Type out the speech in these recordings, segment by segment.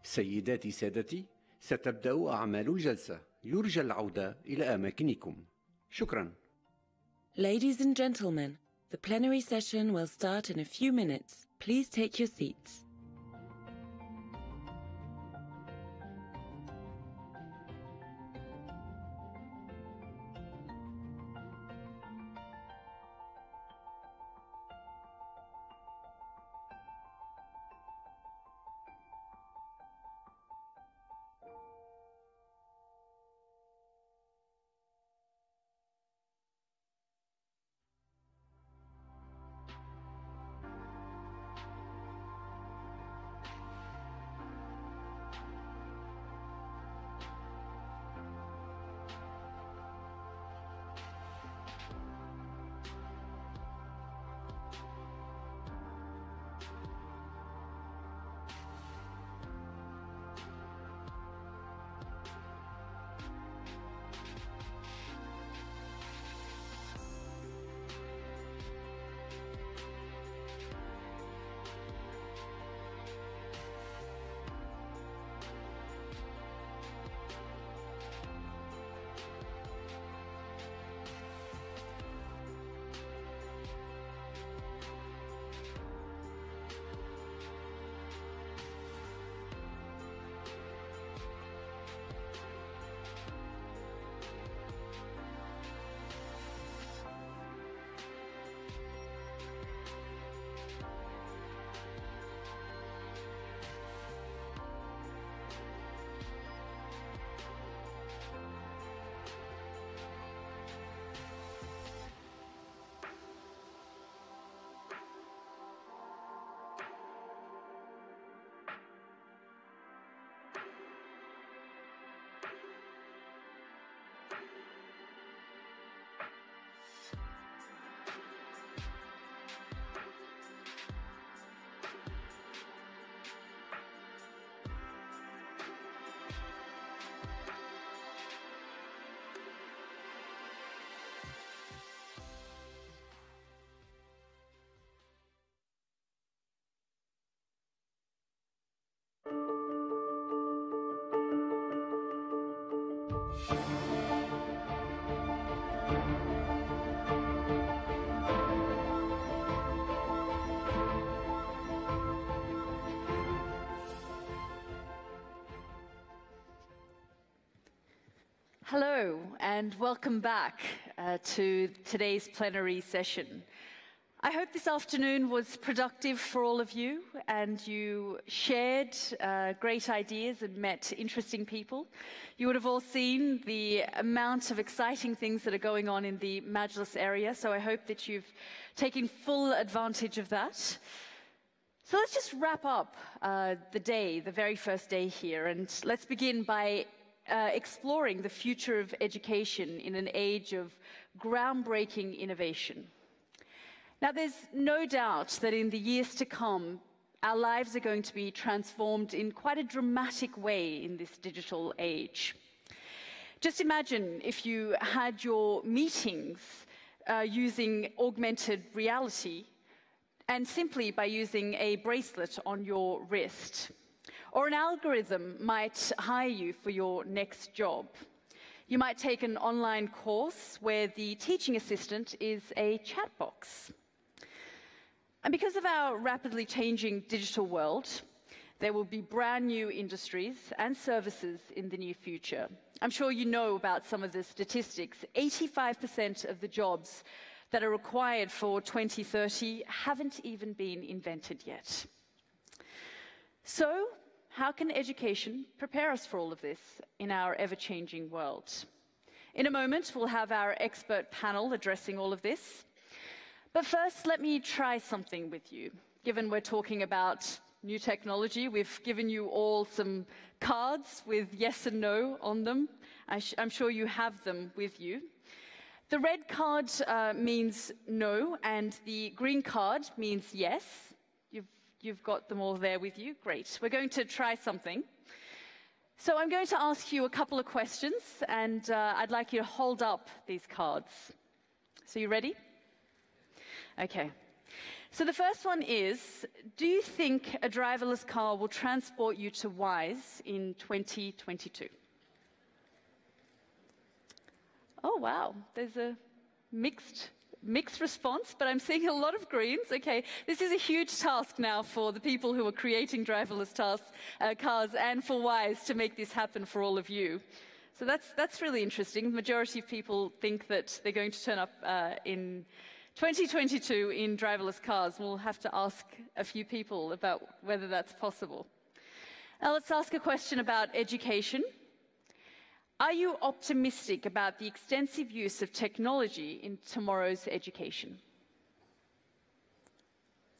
سيداتي سادتي، ستبدأ أعمال الجلسة. يرجى العودة إلى أماكنكم. شكرا. Ladies and gentlemen, the plenary session will start in a few minutes. Please take your seats. Hello and welcome back to today's plenary session. I hope this afternoon was productive for all of you and you shared great ideas and met interesting people. You would have all seen the amount of exciting things that are going on in the Majlis area, so I hope that you've taken full advantage of that. So let's just wrap up the day, the very first day here, and let's begin by exploring the future of education in an age of groundbreaking innovation. Now, there's no doubt that in the years to come, our lives are going to be transformed in quite a dramatic way in this digital age. Just imagine if you had your meetings using augmented reality and simply by using a bracelet on your wrist. Or an algorithm might hire you for your next job. You might take an online course where the teaching assistant is a chat box. And because of our rapidly changing digital world, there will be brand new industries and services in the near future. I'm sure you know about some of the statistics. 85% of the jobs that are required for 2030 haven't even been invented yet. So, how can education prepare us for all of this in our ever-changing world? In a moment, we'll have our expert panel addressing all of this. But first, let me try something with you. Given we're talking about new technology, we've given you all some cards with yes and no on them. I'm sure you have them with you. The red card means no, and the green card means yes. You've got them all there with you. Great. We're going to try something. So I'm going to ask you a couple of questions, and I'd like you to hold up these cards. So you ready? Okay. So the first one is, do you think a driverless car will transport you to Wise in 2022? Oh, wow, there's a mixed response, but I'm seeing a lot of greens. Okay, this is a huge task now for the people who are creating driverless cars and for Wise to make this happen for all of you. So that's really interesting. The majority of people think that they're going to turn up in 2022 in driverless cars. We'll have to ask a few people about whether that's possible. Now let's ask a question about education. Are you optimistic about the extensive use of technology in tomorrow's education?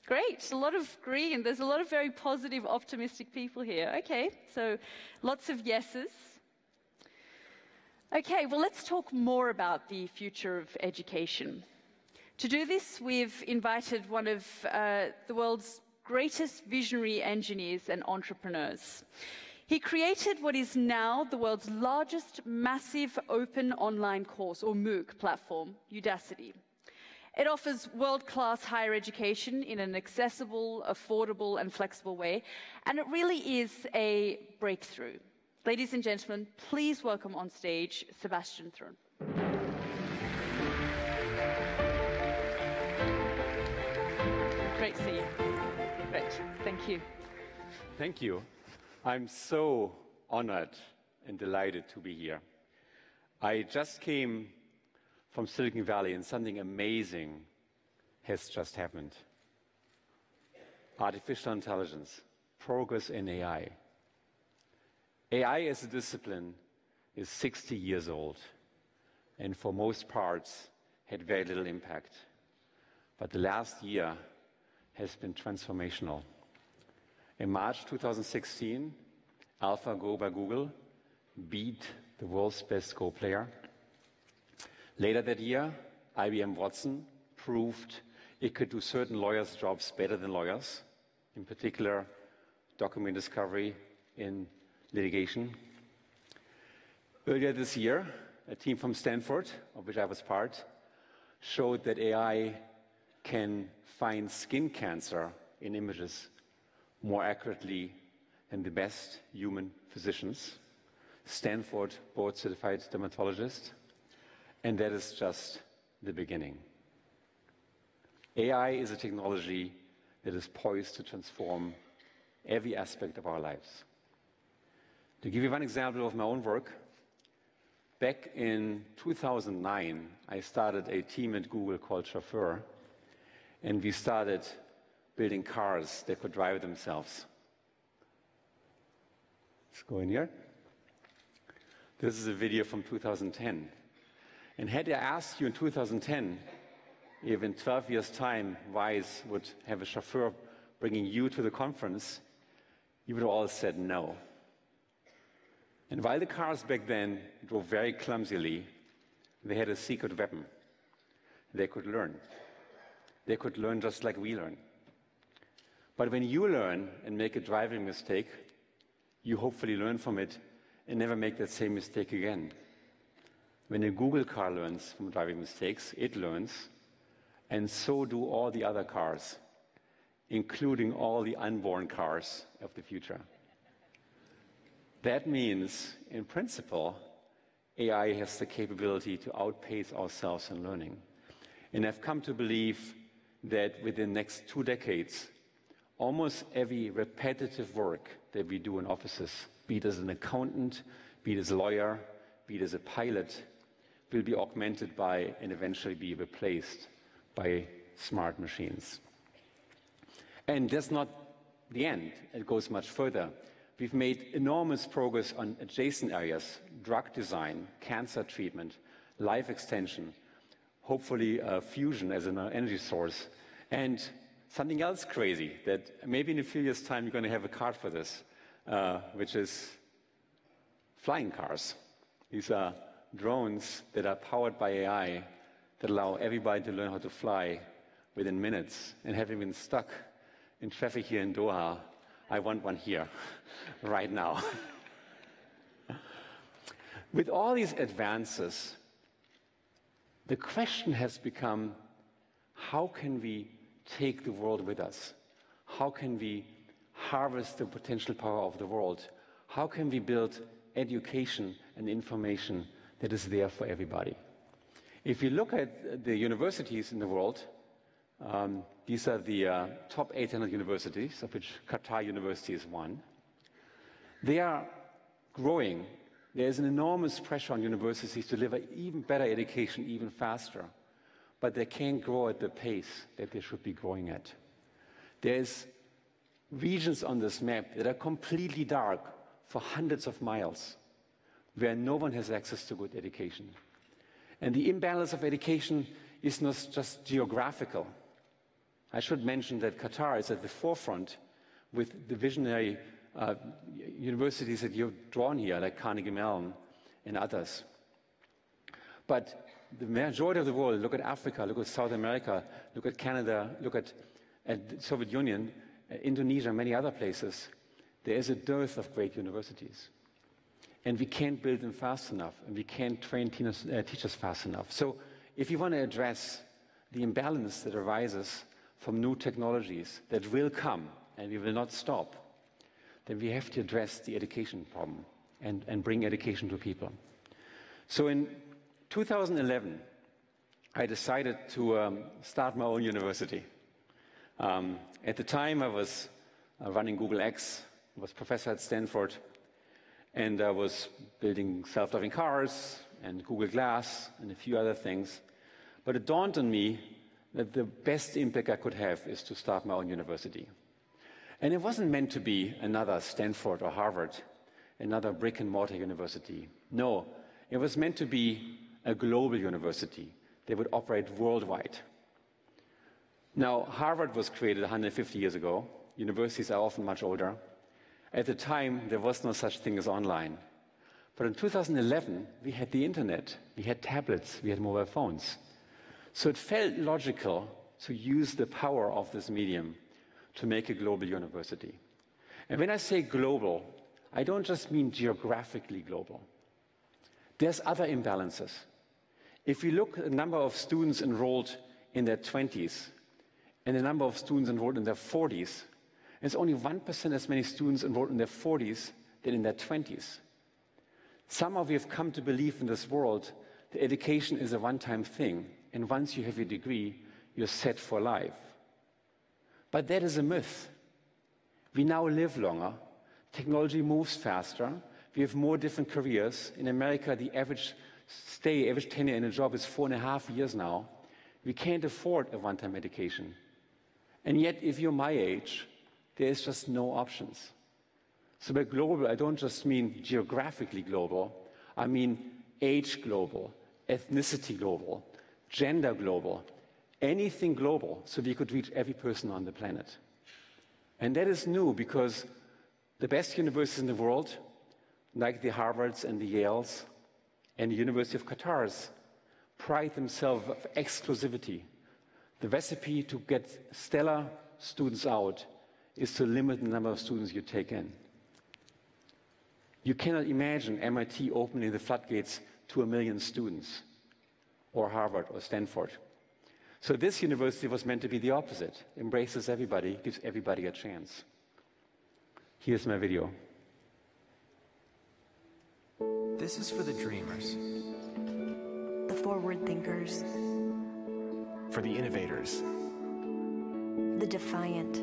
Great, a lot of green. There's a lot of very positive, optimistic people here. Okay, so lots of yeses. Okay, well, let's talk more about the future of education. To do this, we've invited one of the world's greatest visionary engineers and entrepreneurs. He created what is now the world's largest massive open online course, or MOOC platform, Udacity. It offers world-class higher education in an accessible, affordable, and flexible way, and it really is a breakthrough. Ladies and gentlemen, please welcome on stage Sebastian Thrun. Great to see you. Great, thank you. Thank you. I'm so honored and delighted to be here. I just came from Silicon Valley and something amazing has just happened. Artificial intelligence, progress in AI. AI as a discipline is 60 years old and for most parts had very little impact. But the last year has been transformational. In March 2016, AlphaGo by Google beat the world's best Go player. Later that year, IBM Watson proved it could do certain lawyers' jobs better than lawyers, in particular, document discovery in litigation. Earlier this year, a team from Stanford, of which I was part, showed that AI can find skin cancer in images more accurately than the best human physicians. Stanford board-certified dermatologist, and that is just the beginning. AI is a technology that is poised to transform every aspect of our lives. To give you one example of my own work, back in 2009, I started a team at Google called Chauffeur, and we started building cars that could drive themselves. Let's go in here. This is a video from 2010. And had I asked you in 2010 if in 12 years' time Wise would have a chauffeur bringing you to the conference, you would have all said no. And while the cars back then drove very clumsily, they had a secret weapon. They could learn. They could learn just like we learn. But when you learn and make a driving mistake, you hopefully learn from it and never make that same mistake again. When a Google car learns from driving mistakes, it learns, and so do all the other cars, including all the unborn cars of the future. That means, in principle, AI has the capability to outpace ourselves in learning. And I've come to believe that within the next 2 decades, almost every repetitive work that we do in offices, be it as an accountant, be it as a lawyer, be it as a pilot, will be augmented by and eventually be replaced by smart machines. And that's not the end. It goes much further. We've made enormous progress on adjacent areas, drug design, cancer treatment, life extension, hopefully fusion as an energy source, and something else crazy that maybe in a few years' time you're going to have a card for this, which is flying cars. These are drones that are powered by AI that allow everybody to learn how to fly within minutes. And having been stuck in traffic here in Doha, I want one here, right now. With all these advances, the question has become, how can we take the world with us? How can we harvest the potential power of the world? How can we build education and information that is there for everybody? If you look at the universities in the world, these are the top 800 universities, of which Qatar University is one. They are growing. There is an enormous pressure on universities to deliver even better education, even faster. But they can't grow at the pace that they should be growing at. There's regions on this map that are completely dark for hundreds of miles, where no one has access to good education. And the imbalance of education is not just geographical. I should mention that Qatar is at the forefront with the visionary universities that you've drawn here, like Carnegie Mellon and others. But the majority of the world, look at Africa, look at South America, look at Canada, look at the Soviet Union, Indonesia, many other places, there is a dearth of great universities. And we can't build them fast enough, and we can't train teachers fast enough. So if you want to address the imbalance that arises from new technologies that will come, and we will not stop, then we have to address the education problem and bring education to people. So in 2011, I decided to start my own university. At the time, I was running Google X, I was professor at Stanford, and I was building self-driving cars and Google Glass and a few other things. But it dawned on me that the best impact I could have is to start my own university. And it wasn't meant to be another Stanford or Harvard, another brick-and-mortar university. No, it was meant to be a global university that would operate worldwide. Now, Harvard was created 150 years ago. Universities are often much older. At the time, there was no such thing as online. But in 2011, we had the internet, we had tablets, we had mobile phones. So it felt logical to use the power of this medium to make a global university. And when I say global, I don't just mean geographically global. There's other imbalances. If we look at the number of students enrolled in their 20s and the number of students enrolled in their 40s, it's only 1% as many students enrolled in their 40s than in their 20s. Some of you have come to believe in this world that education is a one-time thing, and once you have your degree, you're set for life. But that is a myth. We now live longer. Technology moves faster. We have more different careers. In America, the average tenure in a job is 4.5 years now. We can't afford a one-time education. And yet, if you're my age, there is just no options. So by global, I don't just mean geographically global. I mean age global, ethnicity global, gender global, anything global, so we could reach every person on the planet. And that is new because the best universities in the world, like the Harvards and the Yales and the University of Qatar's, pride themselves of exclusivity. The recipe to get stellar students out is to limit the number of students you take in. You cannot imagine MIT opening the floodgates to 1 million students, or Harvard or Stanford. So this university was meant to be the opposite, embraces everybody, gives everybody a chance. Here's my video. This is for the dreamers. The forward thinkers. For the innovators. The defiant.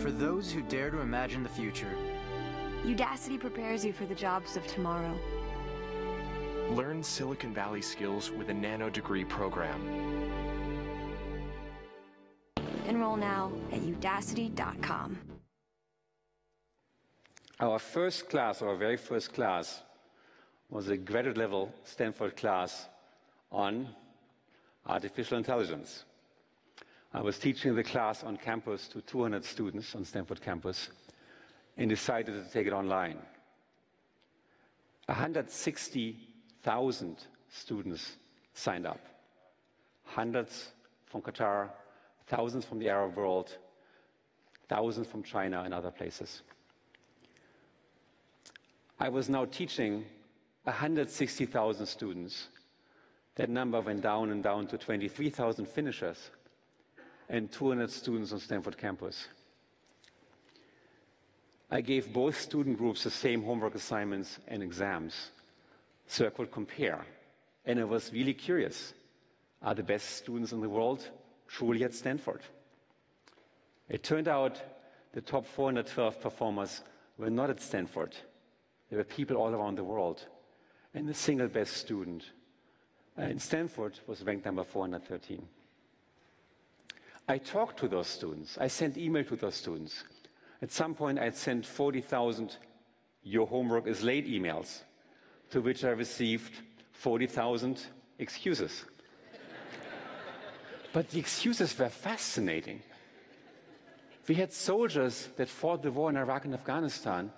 For those who dare to imagine the future. Udacity prepares you for the jobs of tomorrow. Learn Silicon Valley skills with a nano degree program. Enroll now at udacity.com. Our first class, our very first class, was a graduate level Stanford class on artificial intelligence. I was teaching the class on campus to 200 students on Stanford campus and decided to take it online. 160,000 students signed up. Hundreds from Qatar, thousands from the Arab world, thousands from China and other places. I was now teaching 160,000 students That number went down and down to 23,000 finishers and 200 students on Stanford campus. I gave both student groups the same homework assignments and exams so I could compare. And I was really curious. Are the best students in the world truly at Stanford? It turned out the top 412 performers were not at Stanford. There were people all around the world. And the single best student in Stanford was ranked number 413. I talked to those students. I sent email to those students. At some point, I sent 40,000 "your homework is late" emails, to which I received 40,000 excuses. But the excuses were fascinating. We had soldiers that fought the war in Iraq and Afghanistan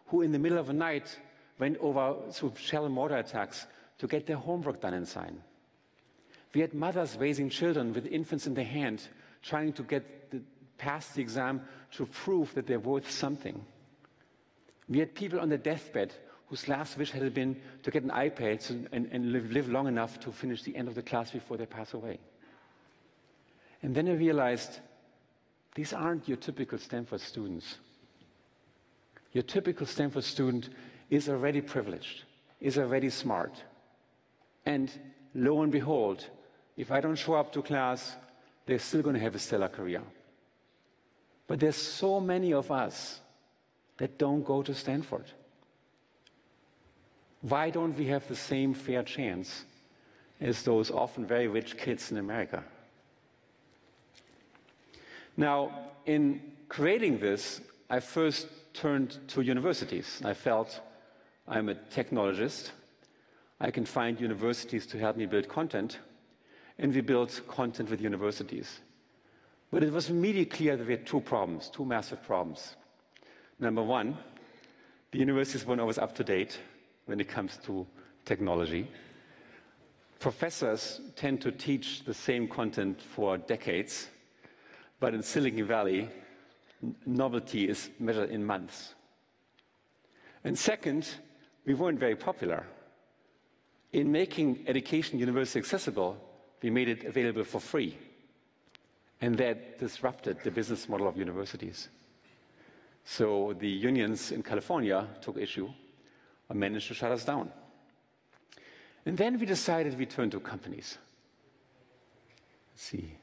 who in the middle of the night went over through shell and mortar attacks to get their homework done and signed. We had mothers raising children with infants in their hand, trying to get past the exam to prove that they're worth something. We had people on their deathbed whose last wish had been to get an iPad and live long enough to finish the end of the class before they pass away. And then I realized, these aren't your typical Stanford students. Your typical Stanford student is already privileged, is already smart. And lo and behold, if I don't show up to class, they're still going to have a stellar career. But there's so many of us that don't go to Stanford. Why don't we have the same fair chance as those often very rich kids in America? Now, in creating this, I first turned to universities. I felt I'm a technologist. I can find universities to help me build content, and we built content with universities. But it was immediately clear that we had two problems, two massive problems. Number one, the universities weren't always up to date when it comes to technology. Professors tend to teach the same content for decades, but in Silicon Valley, novelty is measured in months. And second, we weren't very popular. In making education universally accessible, we made it available for free. And that disrupted the business model of universities. So the unions in California took issue and managed to shut us down. And then we decided we'd turn to companies. Let's see.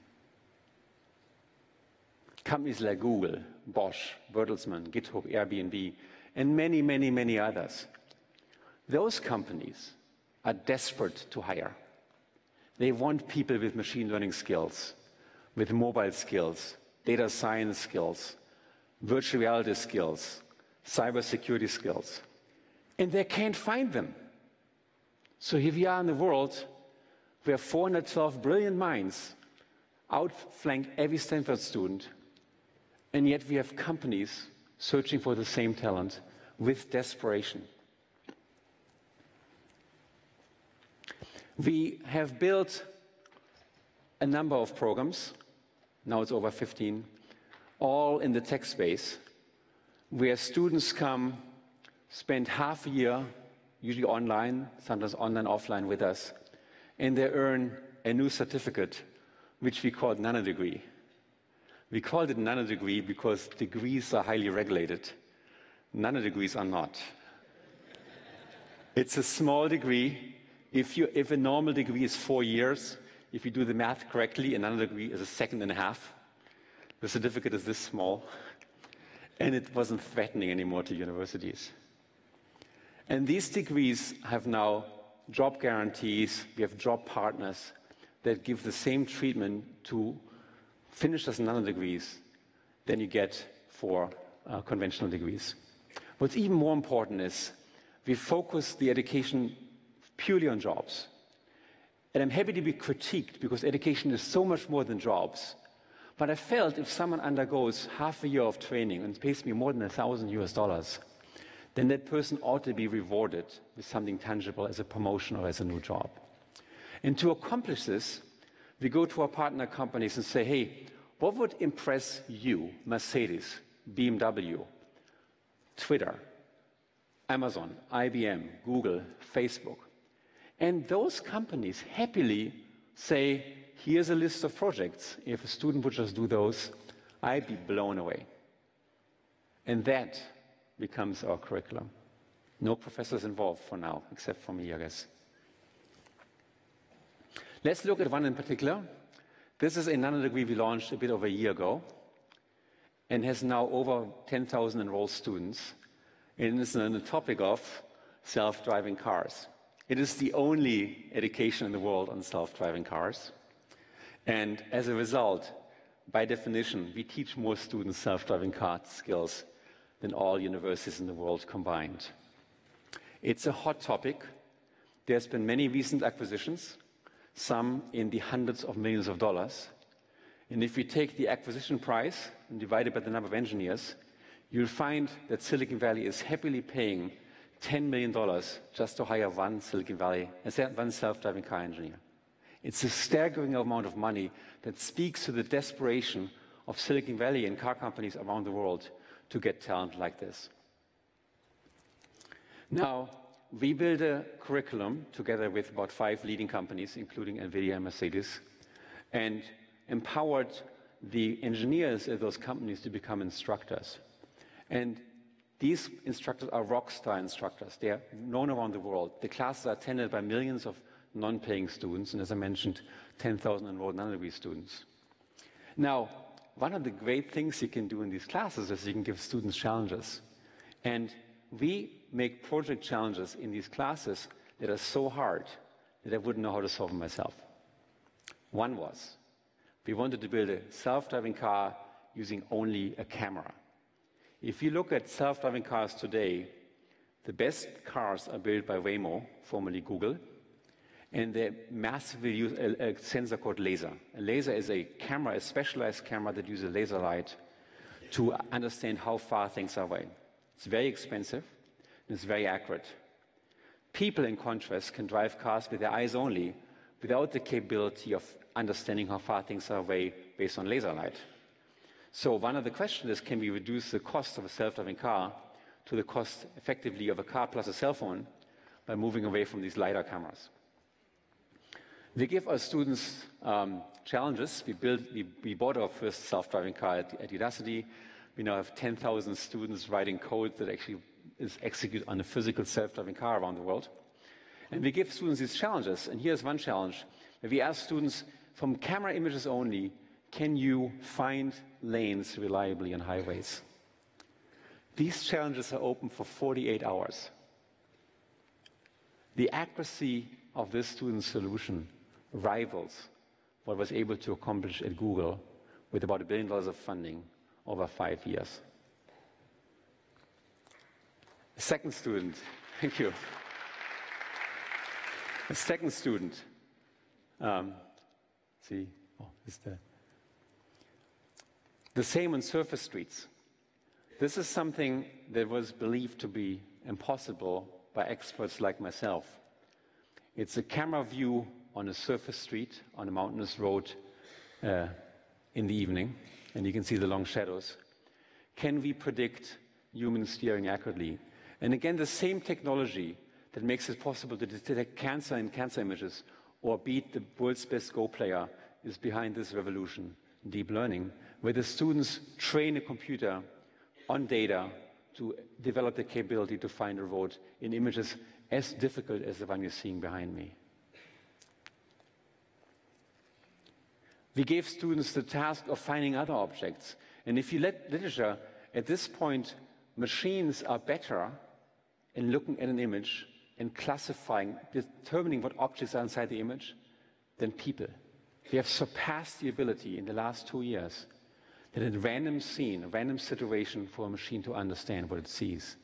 Companies like Google, Bosch, Bertelsmann, GitHub, Airbnb, and many, many, many others. Those companies are desperate to hire. They want people with machine learning skills, with mobile skills, data science skills, virtual reality skills, cybersecurity skills. And they can't find them. So here we are in the world where 412 brilliant minds outflank every Stanford student, and yet we have companies searching for the same talent with desperation. We have built a number of programs, now it's over 15, all in the tech space, where students come, spend half a year, usually online, sometimes online, offline with us, and they earn a new certificate, which we call nanodegree. We called it nanodegree because degrees are highly regulated. Nanodegrees are not. It's a small degree. If a normal degree is 4 years, if you do the math correctly, a nanodegree is a second and a half. The certificate is this small, and it wasn't threatening anymore to universities. And these degrees have now job guarantees. We have job partners that give the same treatment to finishers and nanodegrees than you get for conventional degrees. What's even more important is we focus the education purely on jobs. And I'm happy to be critiqued because education is so much more than jobs. But I felt if someone undergoes half a year of training and pays me more than $1,000, then that person ought to be rewarded with something tangible as a promotion or as a new job. And to accomplish this, we go to our partner companies and say, hey, what would impress you, Mercedes, BMW, Twitter, Amazon, IBM, Google, Facebook? And those companies happily say, here's a list of projects. If a student would just do those, I'd be blown away. And that becomes our curriculum. No professors involved for now, except for me, I guess. Let's look at one in particular. This is a nano-degree we launched a bit over a year ago and has now over 10,000 enrolled students. And it's on the topic of self-driving cars. It is the only education in the world on self-driving cars. And as a result, by definition, we teach more students self-driving car skills than all universities in the world combined. It's a hot topic. There's been many recent acquisitions, some in the hundreds of millions of dollars. And if we take the acquisition price and divide it by the number of engineers, you'll find that Silicon Valley is happily paying $10 million just to hire one self-driving car engineer. It's a staggering amount of money that speaks to the desperation of Silicon Valley and car companies around the world to get talent like this. Now, we built a curriculum together with about 5 leading companies, including NVIDIA and Mercedes, and empowered the engineers at those companies to become instructors. And these instructors are rockstar instructors. They are known around the world. The classes are attended by millions of non-paying students, and as I mentioned, 10,000 enrolled nano-degree students. Now, one of the great things you can do in these classes is you can give students challenges. And we make project challenges in these classes that are so hard that I wouldn't know how to solve them myself. One was, we wanted to build a self-driving car using only a camera. If you look at self-driving cars today, the best cars are built by Waymo, formerly Google, and they massively use a sensor called laser. A laser is a camera, a specialized camera that uses laser light to understand how far things are away. It's very expensive, and it's very accurate. People, in contrast, can drive cars with their eyes only, without the capability of understanding how far things are away based on laser light. So one of the questions is, can we reduce the cost of a self-driving car to the cost, effectively, of a car plus a cell phone by moving away from these LiDAR cameras? We give our students challenges. We bought our first self-driving car at Udacity. We now have 10,000 students writing code that actually is executed on a physical self-driving car around the world. And we give students these challenges. And here's one challenge, where we ask students, from camera images only, can you find lanes reliably on highways? These challenges are open for 48 hours. The accuracy of this student's solution rivals what was able to accomplish at Google with about $1 billion of funding over 5 years. A second student, thank you. A second student, the same on surface streets. This is something that was believed to be impossible by experts like myself. It's a camera view on a surface street, on a mountainous road in the evening, and you can see the long shadows. Can we predict human steering accurately? And again, the same technology that makes it possible to detect cancer in cancer images or beat the world's best Go player is behind this revolution, deep learning, where the students train a computer on data to develop the capability to find a road in images as difficult as the one you're seeing behind me. We gave students the task of finding other objects. And if you let literature, at this point, machines are better in looking at an image and classifying, determining what objects are inside the image than people. We have surpassed the ability in the last 2 years that a random scene, a random situation for a machine to understand what it sees.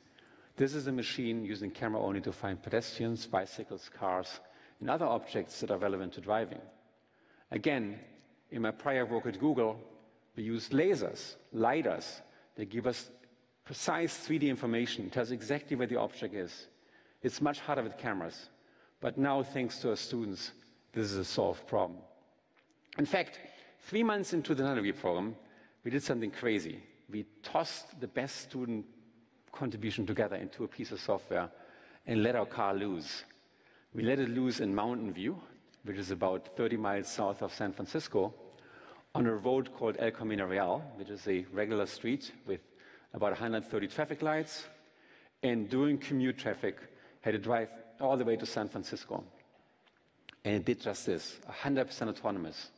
This is a machine using camera only to find pedestrians, bicycles, cars, and other objects that are relevant to driving. Again, in my prior work at Google, we used lasers, LiDARs, that give us precise 3D information, tells exactly where the object is. It's much harder with cameras, but now, thanks to our students, this is a solved problem. In fact, 3 months into the nano-degree program, we did something crazy. We tossed the best student contribution together into a piece of software and let our car loose. We let it loose in Mountain View, which is about 30 miles south of San Francisco, on a road called El Camino Real, which is a regular street with about 130 traffic lights. And during commute traffic, had to drive all the way to San Francisco. And it did just this, 100% autonomous.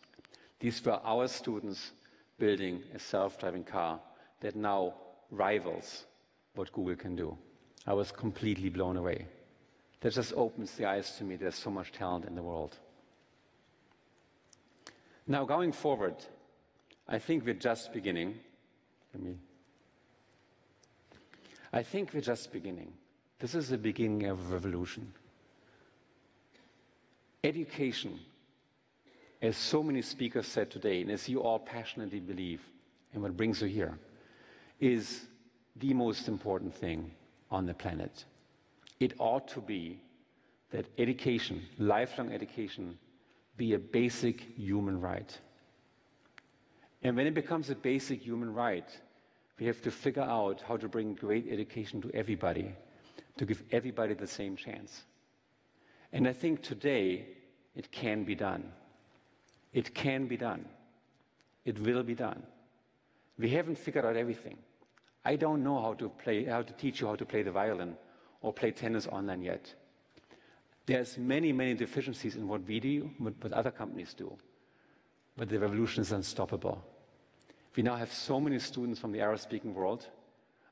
These were our students building a self-driving car that now rivals what Google can do. I was completely blown away. That just opens the eyes to me. There's so much talent in the world. Now, going forward, I think we're just beginning. I think we're just beginning. This is the beginning of a revolution. Education, as so many speakers said today, and as you all passionately believe, and what brings you here, is the most important thing on the planet. It ought to be that education, lifelong education, be a basic human right. And when it becomes a basic human right, we have to figure out how to bring great education to everybody, to give everybody the same chance. And I think today it can be done. It can be done. It will be done. We haven't figured out everything. I don't know how to teach you how to play the violin or play tennis online yet. There's many, many deficiencies in what we do, what other companies do. But the revolution is unstoppable. We now have so many students from the Arab-speaking world.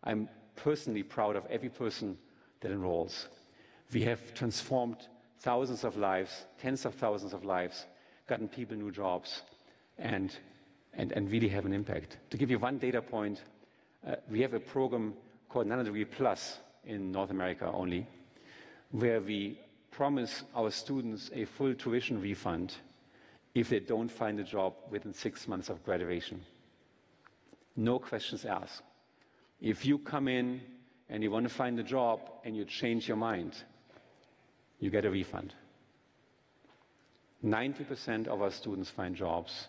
I'm personally proud of every person that enrolls. We have transformed thousands of lives, tens of thousands of lives, gotten people new jobs, and really have an impact. To give you one data point, we have a program called Nanodegree Plus in North America only, where we promise our students a full tuition refund if they don't find a job within 6 months of graduation. No questions asked. If you come in and you want to find a job and you change your mind, you get a refund. 90% of our students find jobs,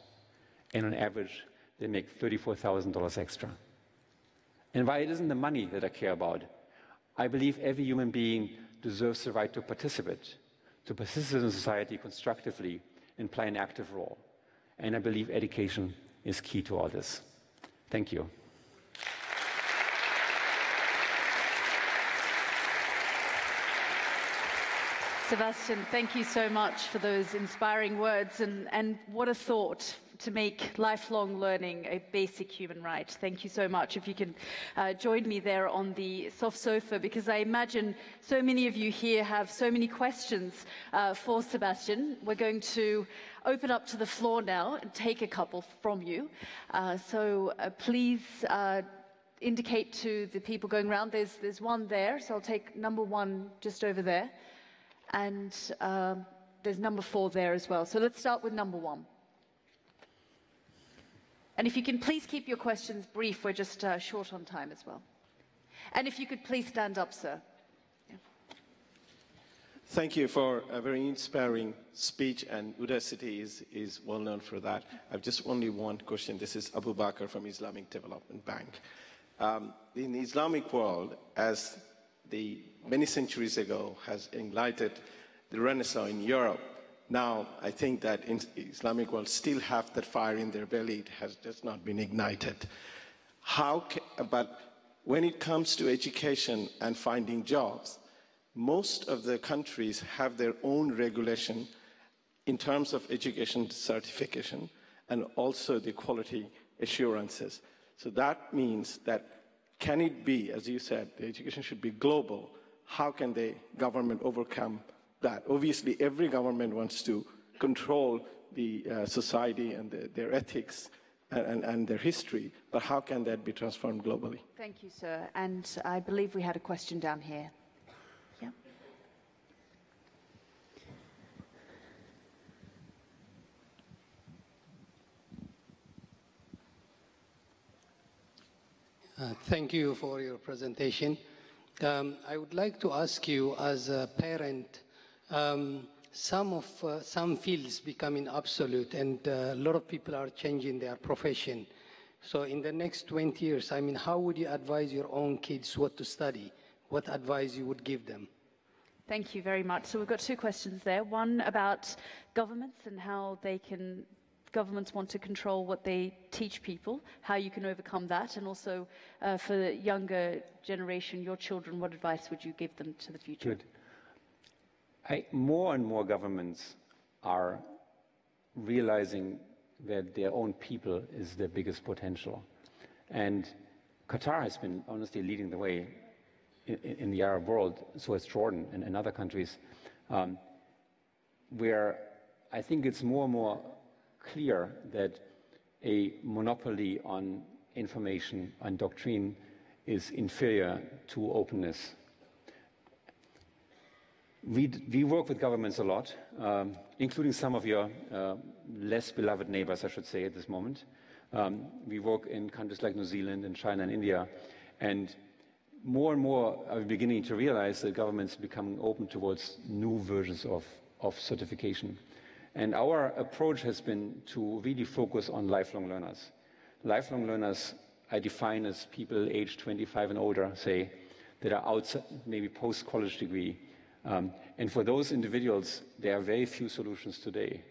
and on average, they make $34,000 extra. And while it isn't the money that I care about, I believe every human being deserves the right to participate in society constructively and play an active role. And I believe education is key to all this. Thank you. Sebastian, thank you so much for those inspiring words, and what a thought to make lifelong learning a basic human right. Thank you so much. If you can join me there on the soft sofa, because I imagine so many of you here have so many questions for Sebastian. We're going to open up to the floor now and take a couple from you. So please indicate to the people going around. There's one there, so I'll take number 1 just over there. And there's number 4 there as well. So let's start with number 1. And if you can please keep your questions brief, we're just short on time as well. And if you could please stand up, sir. Yeah. Thank you for a very inspiring speech, and Udacity is well known for that. I've just only one question. This is Abu Bakr from Islamic Development Bank. In the Islamic world, as many centuries ago has ignited the Renaissance in Europe, now I think that in Islamic world still have that fire in their belly. It has just not been ignited. But when it comes to education and finding jobs, most of the countries have their own regulation in terms of education certification and also the quality assurances. So that means that can it be, as you said, the education should be global? How can the government overcome that? Obviously, every government wants to control the society and their ethics and their history, but how can that be transformed globally? Thank you, sir. And I believe we had a question down here. Yeah. Thank you for your presentation. I would like to ask you, as a parent, some fields becoming obsolete, and a lot of people are changing their profession. So in the next 20 years, how would you advise your own kids what to study? What advice you would give them? Thank you very much. So we've got two questions there. One about governments and how governments want to control what they teach people, how you can overcome that, and also for the younger generation, your children, what advice would you give them to the future? Good. More and more governments are realizing that their own people is their biggest potential. And Qatar has been honestly leading the way in the Arab world, so has Jordan and other countries, where I think it's more and more clear that a monopoly on information and doctrine is inferior to openness. We work with governments a lot, including some of your less beloved neighbors, I should say, at this moment. We work in countries like New Zealand and China and India, and more and more are beginning to realize that governments are becoming open towards new versions of certification. And our approach has been to really focus on lifelong learners. Lifelong learners I define as people aged 25 and older, say, that are outside, maybe post-college degree. And for those individuals, there are very few solutions today.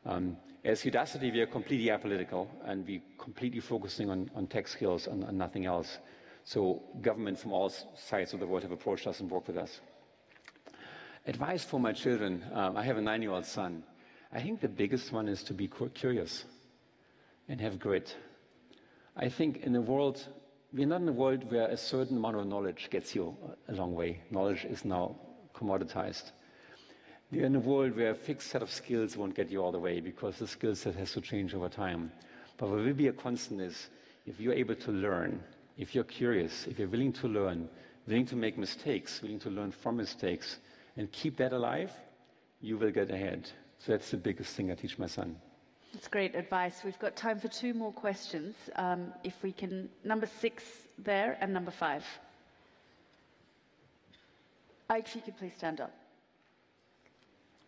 As Udacity, we are completely apolitical, and we're completely focusing on tech skills and nothing else. So government from all sides of the world have approached us and worked with us. Advice for my children. I have a 9-year-old son. I think the biggest one is to be curious and have grit. I think in the world, we're not in a world where a certain amount of knowledge gets you a long way. Knowledge is now commoditized. We're in a world where a fixed set of skills won't get you all the way because the skill set has to change over time. But what will be a constant is if you're able to learn, if you're curious, if you're willing to learn, willing to make mistakes, willing to learn from mistakes, and keep that alive, you will get ahead. So that's the biggest thing I teach my son. That's great advice. We've got time for 2 more questions. If we can, number 6 there and number 5. If you could please stand up.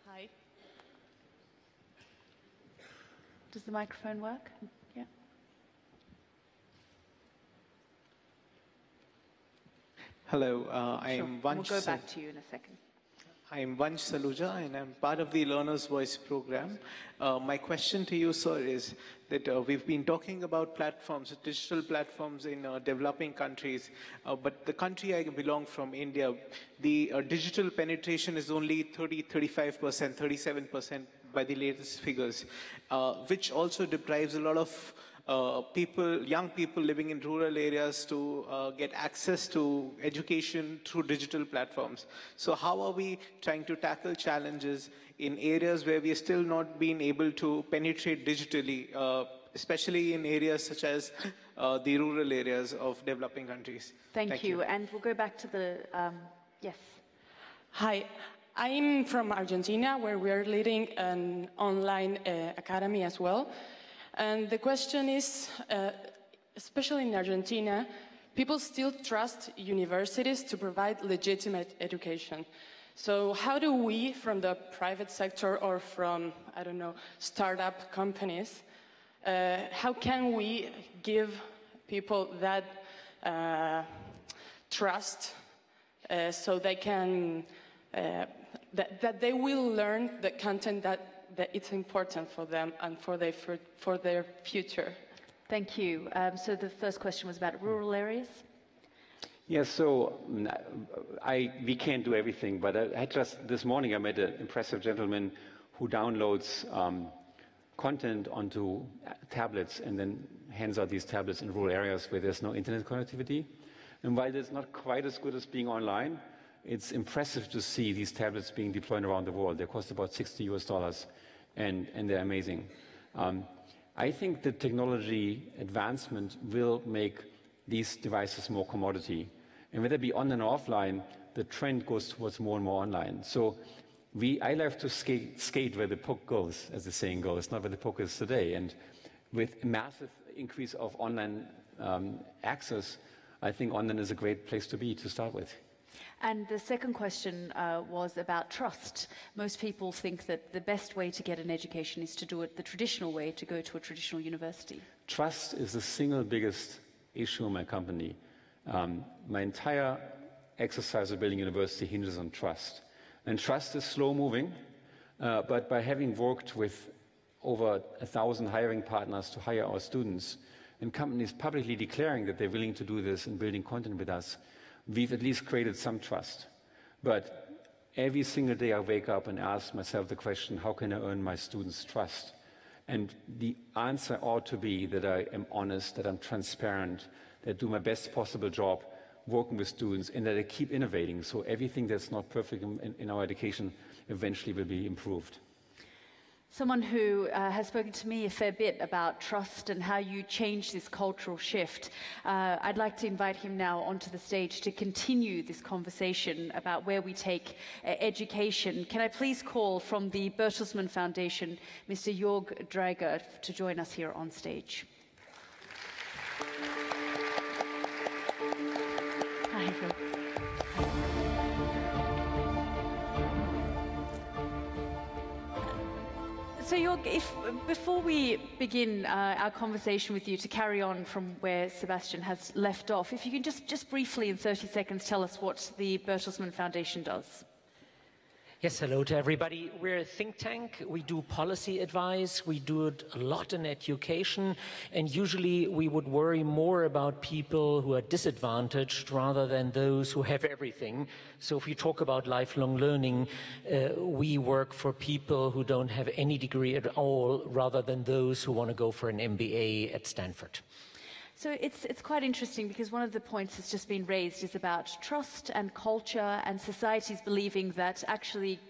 Hi. Does the microphone work? Yeah. Hello, I am Vansh. We'll go back to you in a second. I am Vansh Saluja, and I'm part of the Learner's Voice program. My question to you, sir, is that we've been talking about platforms, digital platforms in developing countries, but the country I belong from, India, the digital penetration is only 35%, 37% by the latest figures, which also deprives a lot of young people living in rural areas to get access to education through digital platforms. So how are we trying to tackle challenges in areas where we are still not being able to penetrate digitally, especially in areas such as the rural areas of developing countries? Thank you. And we'll go back to the, yes. Hi. I'm from Argentina, where we are leading an online academy as well. And the question is, especially in Argentina, people still trust universities to provide legitimate education. So how do we, from the private sector or from, I don't know, startup companies, how can we give people that trust so they can, that they will learn the content that it's important for them and for their future? Thank you. So the first question was about rural areas. Yeah, so we can't do everything, but this morning I met an impressive gentleman who downloads content onto tablets and then hands out these tablets in rural areas where there's no internet connectivity. And while it's not quite as good as being online, it's impressive to see these tablets being deployed around the world. They cost about $60 US, and they're amazing. I think the technology advancement will make these devices more commodity. And whether it be online or offline, the trend goes towards more and more online. So I like to skate where the puck goes, as the saying goes, not where the puck is today. And with a massive increase of online access, I think online is a great place to be to start with. And the second question was about trust. Most people think that the best way to get an education is to do it the traditional way, to go to a traditional university. Trust is the single biggest issue in my company. My entire exercise of building a university hinges on trust. And trust is slow moving, but by having worked with over 1,000 hiring partners to hire our students, and companies publicly declaring that they're willing to do this and building content with us, we've at least created some trust. But every single day I wake up and ask myself the question, how can I earn my students' trust? And the answer ought to be that I am honest, that I'm transparent, that I do my best possible job working with students, and that I keep innovating, so everything that's not perfect in our education eventually will be improved. Someone who has spoken to me a fair bit about trust and how you change this cultural shift. I'd like to invite him now onto the stage to continue this conversation about where we take education. Can I please call from the Bertelsmann Foundation, Mr. Jörg Dreiger, to join us here on stage. Hi, Jörg. So Jörg, before we begin our conversation with you, to carry on from where Sebastian has left off, if you can just briefly in 30 seconds tell us what the Bertelsmann Foundation does. Yes, hello to everybody. We're a think tank. We do policy advice. We do it a lot in education. And usually we would worry more about people who are disadvantaged rather than those who have everything. So if we talk about lifelong learning, we work for people who don't have any degree at all rather than those who want to go for an MBA at Stanford. So it's quite interesting because one of the points that's just been raised is about trust and culture and societies believing that actually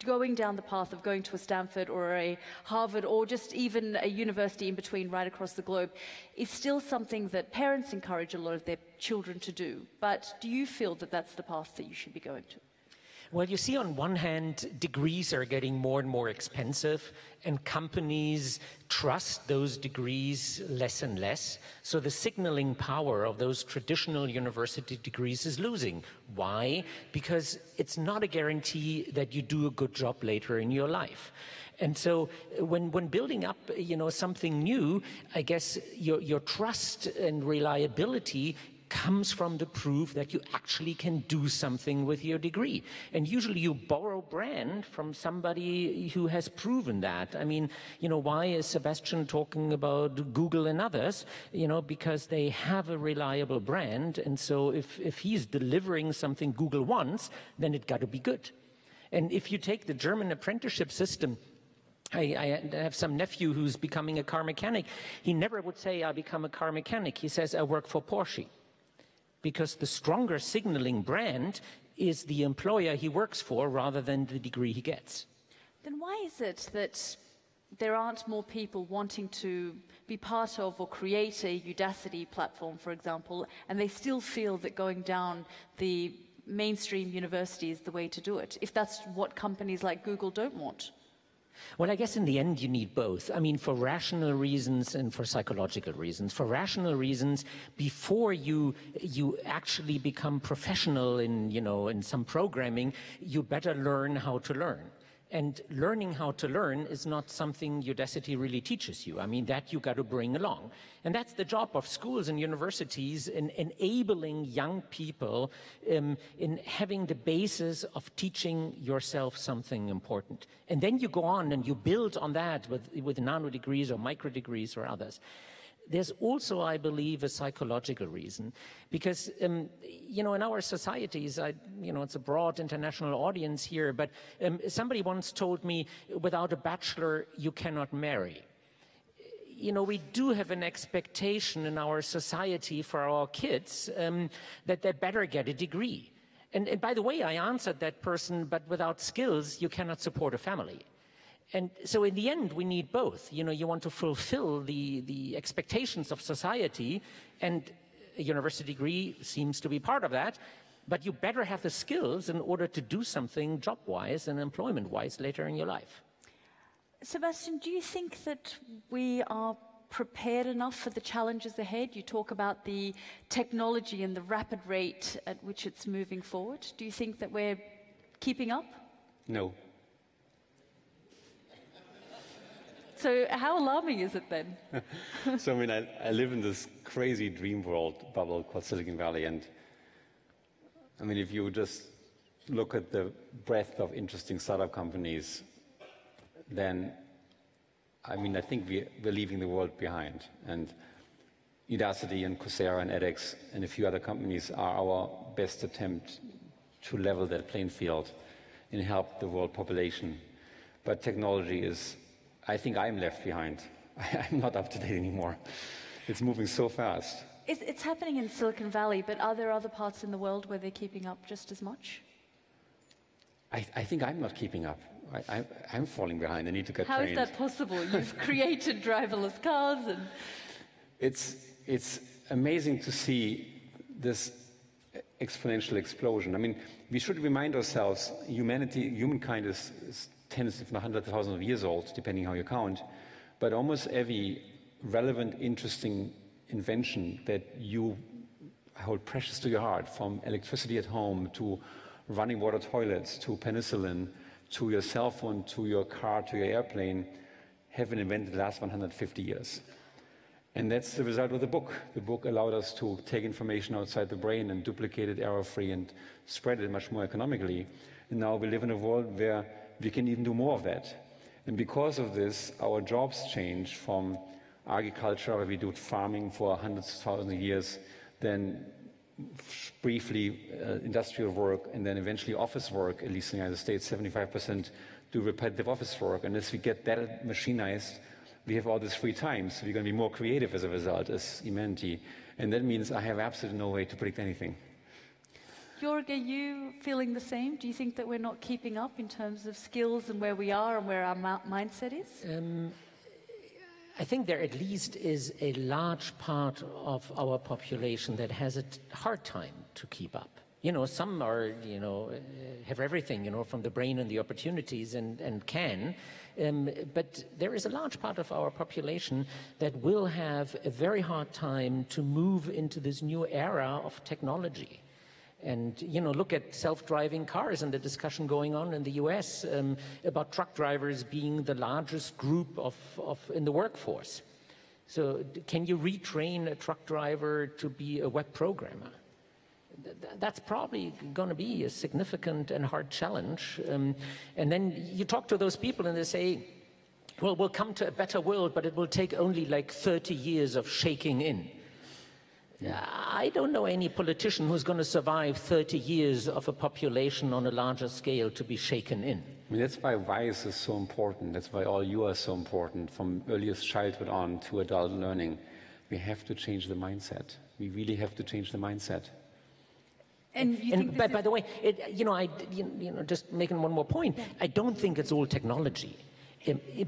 going down the path of going to a Stanford or a Harvard or just even a university in between right across the globe is still something that parents encourage a lot of their children to do. But do you feel that that's the path that you should be going to? Well, you see, on one hand, degrees are getting more and more expensive, and companies trust those degrees less and less. So the signaling power of those traditional university degrees is losing. Why? Because it's not a guarantee that you do a good job later in your life. And so when building up, something new, I guess your trust and reliability comes from the proof that you actually can do something with your degree. And usually you borrow brand from somebody who has proven that. I mean, why is Sebastian talking about Google and others? Because they have a reliable brand. And so if he's delivering something Google wants, then it got to be good. And if you take the German apprenticeship system, I have some nephew who's becoming a car mechanic. He never would say, I'll become a car mechanic. He says, I work for Porsche. Because the stronger signaling brand is the employer he works for rather than the degree he gets. Then why is it that there aren't more people wanting to be part of or create a Udacity platform, for example, and they still feel that going down the mainstream university is the way to do it, if that's what companies like Google don't want? Well, I guess in the end you need both. I mean, for rational reasons and for psychological reasons. For rational reasons, before you actually become professional in some programming, you better learn how to learn. And learning how to learn is not something Udacity really teaches you. I mean, that you got to bring along. And that's the job of schools and universities in enabling young people in having the basis of teaching yourself something important. And then you go on and you build on that with nano degrees or micro degrees or others. There's also, I believe, a psychological reason, because, in our societies, it's a broad international audience here, but somebody once told me, without a bachelor, you cannot marry. We do have an expectation in our society for our kids that they better get a degree. And by the way, I answered that person, but without skills, you cannot support a family. And so in the end, we need both. You want to fulfill the expectations of society, and a university degree seems to be part of that, but you better have the skills in order to do something job-wise and employment-wise later in your life. Sebastian, do you think that we are prepared enough for the challenges ahead? You talk about the technology and the rapid rate at which it's moving forward. Do you think that we're keeping up? No. So how alarming is it then? So, I live in this crazy dream world bubble called Silicon Valley. And, if you just look at the breadth of interesting startup companies, then, I mean, I think we're leaving the world behind. And Udacity and Coursera and edX and a few other companies are our best attempt to level that playing field and help the world population. But technology is, I think I'm left behind. I'm not up to date anymore. It's moving so fast. It's happening in Silicon Valley, but are there other parts in the world where they're keeping up just as much? I think I'm not keeping up. I'm falling behind. I need to get trained. How is that possible? You've created driverless cars and... It's amazing to see this exponential explosion. I mean, we should remind ourselves, humankind is tens, if not hundreds of thousands of years old, depending how you count, but almost every relevant, interesting invention that you hold precious to your heart, from electricity at home to running water toilets to penicillin to your cell phone to your car to your airplane, have been invented in the last 150 years. And that's the result of the book. The book allowed us to take information outside the brain and duplicate it error-free and spread it much more economically. And now we live in a world where we can even do more of that. And because of this, our jobs change from agriculture, where we do farming for hundreds of thousands of years, then briefly industrial work, and then eventually office work. At least in the United States, 75% do repetitive office work. And as we get that machinized, we have all this free time, so we're going to be more creative as a result as humanity. And that means I have absolutely no way to predict anything. Jörg, are you feeling the same? Do you think that we're not keeping up in terms of skills and where we are and where our mindset is? I think there at least is a large part of our population that has a hard time to keep up. You know, some are, you know, have everything, you know, from the brain and the opportunities and can. But there is a large part of our population that will have a very hard time to move into this new era of technology. And, you know, look at self-driving cars and the discussion going on in the US about truck drivers being the largest group in the workforce. So can you retrain a truck driver to be a web programmer? That's probably going to be a significant and hard challenge. And then you talk to those people and they say, well, we'll come to a better world, but it will take only like 30 years of shaking in. I don't know any politician who's going to survive 30 years of a population on a larger scale to be shaken in. I mean, that's why WISE is so important. That's why all you are so important, from earliest childhood on to adult learning. We have to change the mindset. We really have to change the mindset. And by the way, just making one more point, I don't think it's all technology.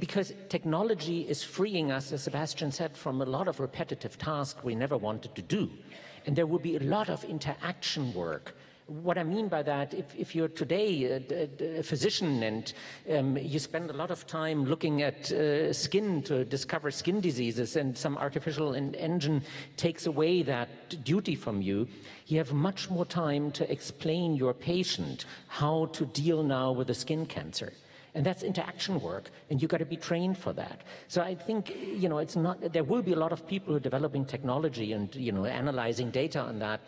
Because technology is freeing us, as Sebastian said, from a lot of repetitive tasks we never wanted to do. And there will be a lot of interaction work. What I mean by that, if you're today a physician and you spend a lot of time looking at skin to discover skin diseases, and some artificial engine takes away that duty from you, you have much more time to explain your patient how to deal now with a skin cancer. And that's interaction work, and you've got to be trained for that. So I think, you know, it's not, there will be a lot of people who are developing technology and, you know, analyzing data on that.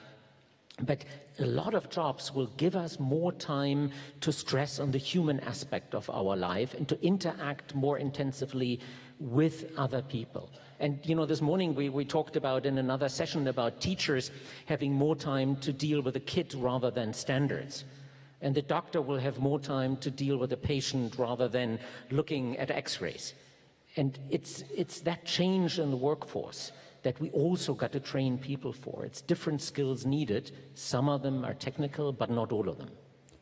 But a lot of jobs will give us more time to stress on the human aspect of our life and to interact more intensively with other people. And, you know, this morning we talked about in another session about teachers having more time to deal with a kid rather than standards. And the doctor will have more time to deal with the patient rather than looking at x-rays. And it's that change in the workforce that we also got to train people for. It's different skills needed. Some of them are technical, but not all of them.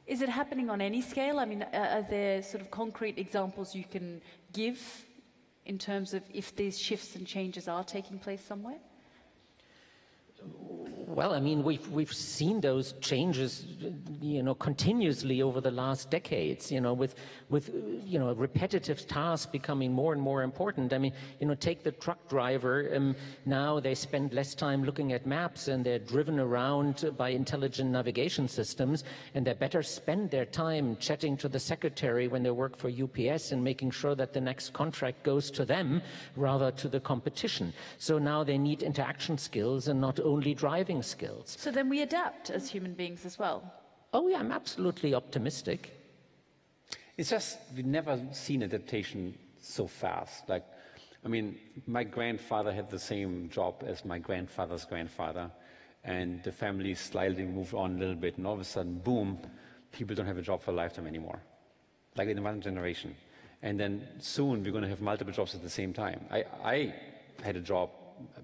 Is it happening on any scale? I mean, are there sort of concrete examples you can give in terms of if these shifts and changes are taking place somewhere? Well, I mean, we've seen those changes, you know, continuously over the last decades, you know, with you know, repetitive tasks becoming more and more important. I mean, you know, take the truck driver. Now they spend less time looking at maps and they're driven around by intelligent navigation systems, and they better spend their time chatting to the secretary when they work for UPS and making sure that the next contract goes to them rather to the competition. So now they need interaction skills and not only driving skills. So then we adapt as human beings as well? Oh yeah, I'm absolutely optimistic. It's just, we've never seen adaptation so fast. Like, I mean, my grandfather had the same job as my grandfather's grandfather, and the family slightly moved on a little bit, and all of a sudden, boom, people don't have a job for a lifetime anymore, like in one generation. And then soon, we're going to have multiple jobs at the same time. I had a job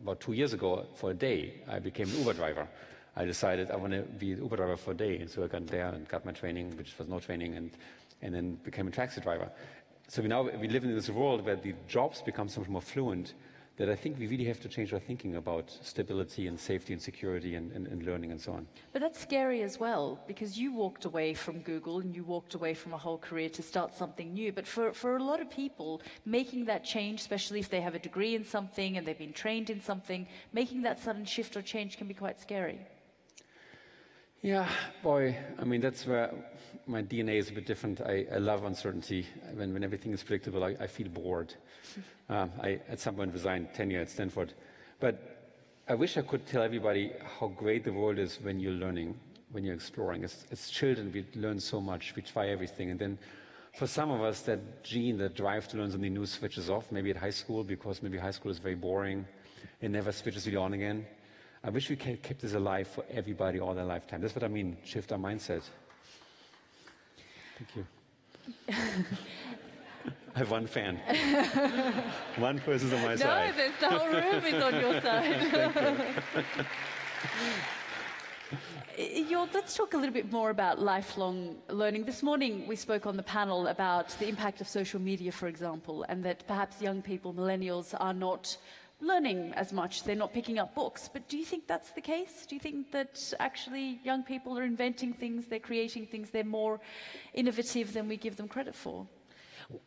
about 2 years ago for a day. I became an Uber driver. I decided I want to be an Uber driver for a day, and so I got there and got my training, which was no training, and then became a taxi driver. So we live in this world where the jobs become so much more fluent that I think we really have to change our thinking about stability and safety and security and learning and so on. But that's scary as well, because you walked away from Google and you walked away from a whole career to start something new. But for a lot of people, making that change, especially if they have a degree in something and they've been trained in something, making that sudden shift or change can be quite scary. Yeah, boy, I mean, that's where my DNA is a bit different. I love uncertainty. When everything is predictable, I feel bored. I, at some point, resigned tenure at Stanford. But I wish I could tell everybody how great the world is when you're learning, when you're exploring. As children, we learn so much. We try everything. And then for some of us, that gene, that drive to learn something new switches off, maybe at high school, because maybe high school is very boring. It never switches really on again. I wish we could keep this alive for everybody all their lifetime. That's what I mean, shift our mindset. Thank you. I have one fan. One person's on my side. No, the whole room is on your side. Let's talk a little bit more about lifelong learning. This morning we spoke on the panel about the impact of social media, for example, and that perhaps young people, millennials, are not learning as much, they're not picking up books. But do you think that's the case? Do you think that actually young people are inventing things, they're creating things, they're more innovative than we give them credit for?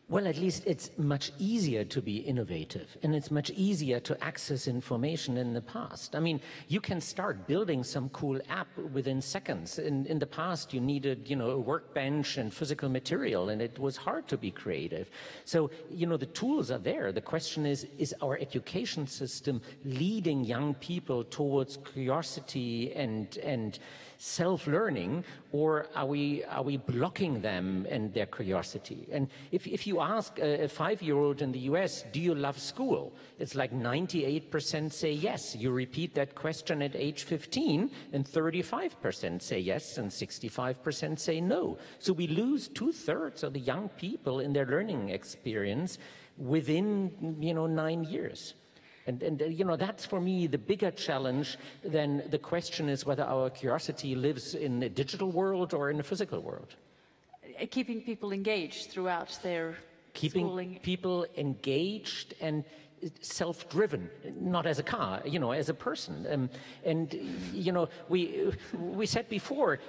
Well, at least it's much easier to be innovative, and it's much easier to access information in the past. I mean, you can start building some cool app within seconds. In the past, you needed, a workbench and physical material, and it was hard to be creative. So, the tools are there. The question is our education system leading young people towards curiosity and self-learning, or are we blocking them and their curiosity? And if you ask a 5-year-old in the US, do you love school? It's like 98% say yes. You repeat that question at age 15, and 35% say yes, and 65% say no. So we lose 2/3 of the young people in their learning experience within 9 years. And that's for me the bigger challenge than the question is whether our curiosity lives in a digital world or in a physical world. Keeping people engaged throughout their schooling. People engaged and self-driven, not as a car, as a person. We said before,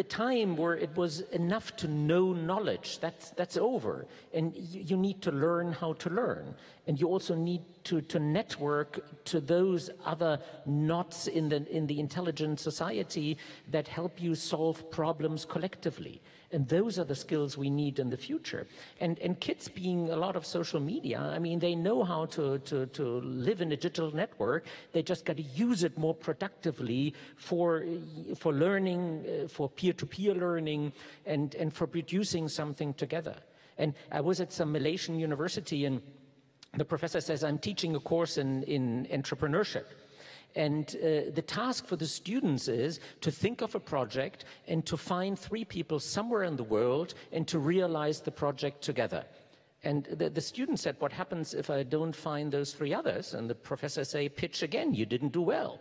the time where it was enough to know knowledge, that's over. And you need to learn how to learn. And you also need to network to those other knots in the intelligent society that help you solve problems collectively. And those are the skills we need in the future. And kids being a lot of social media, I mean, they know how to live in a digital network. They just got to use it more productively for learning, for peer-to-peer learning, and for producing something together. And I was at some Malaysian university, and the professor says, I'm teaching a course in entrepreneurship. And the task for the students is to think of a project and to find 3 people somewhere in the world and to realize the project together. And the student said, what happens if I don't find those 3 others? And the professor say, pitch again, you didn't do well.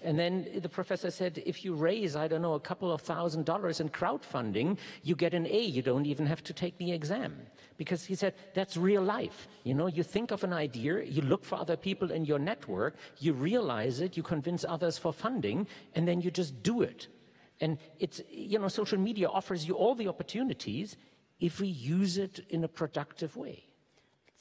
And then the professor said, if you raise, I don't know, a couple of $1,000s in crowdfunding, you get an A, you don't even have to take the exam. Because he said, that's real life. You think of an idea, you look for other people in your network, you realize it, you convince others for funding, and then you just do it. And it's, social media offers you all the opportunities if we use it in a productive way.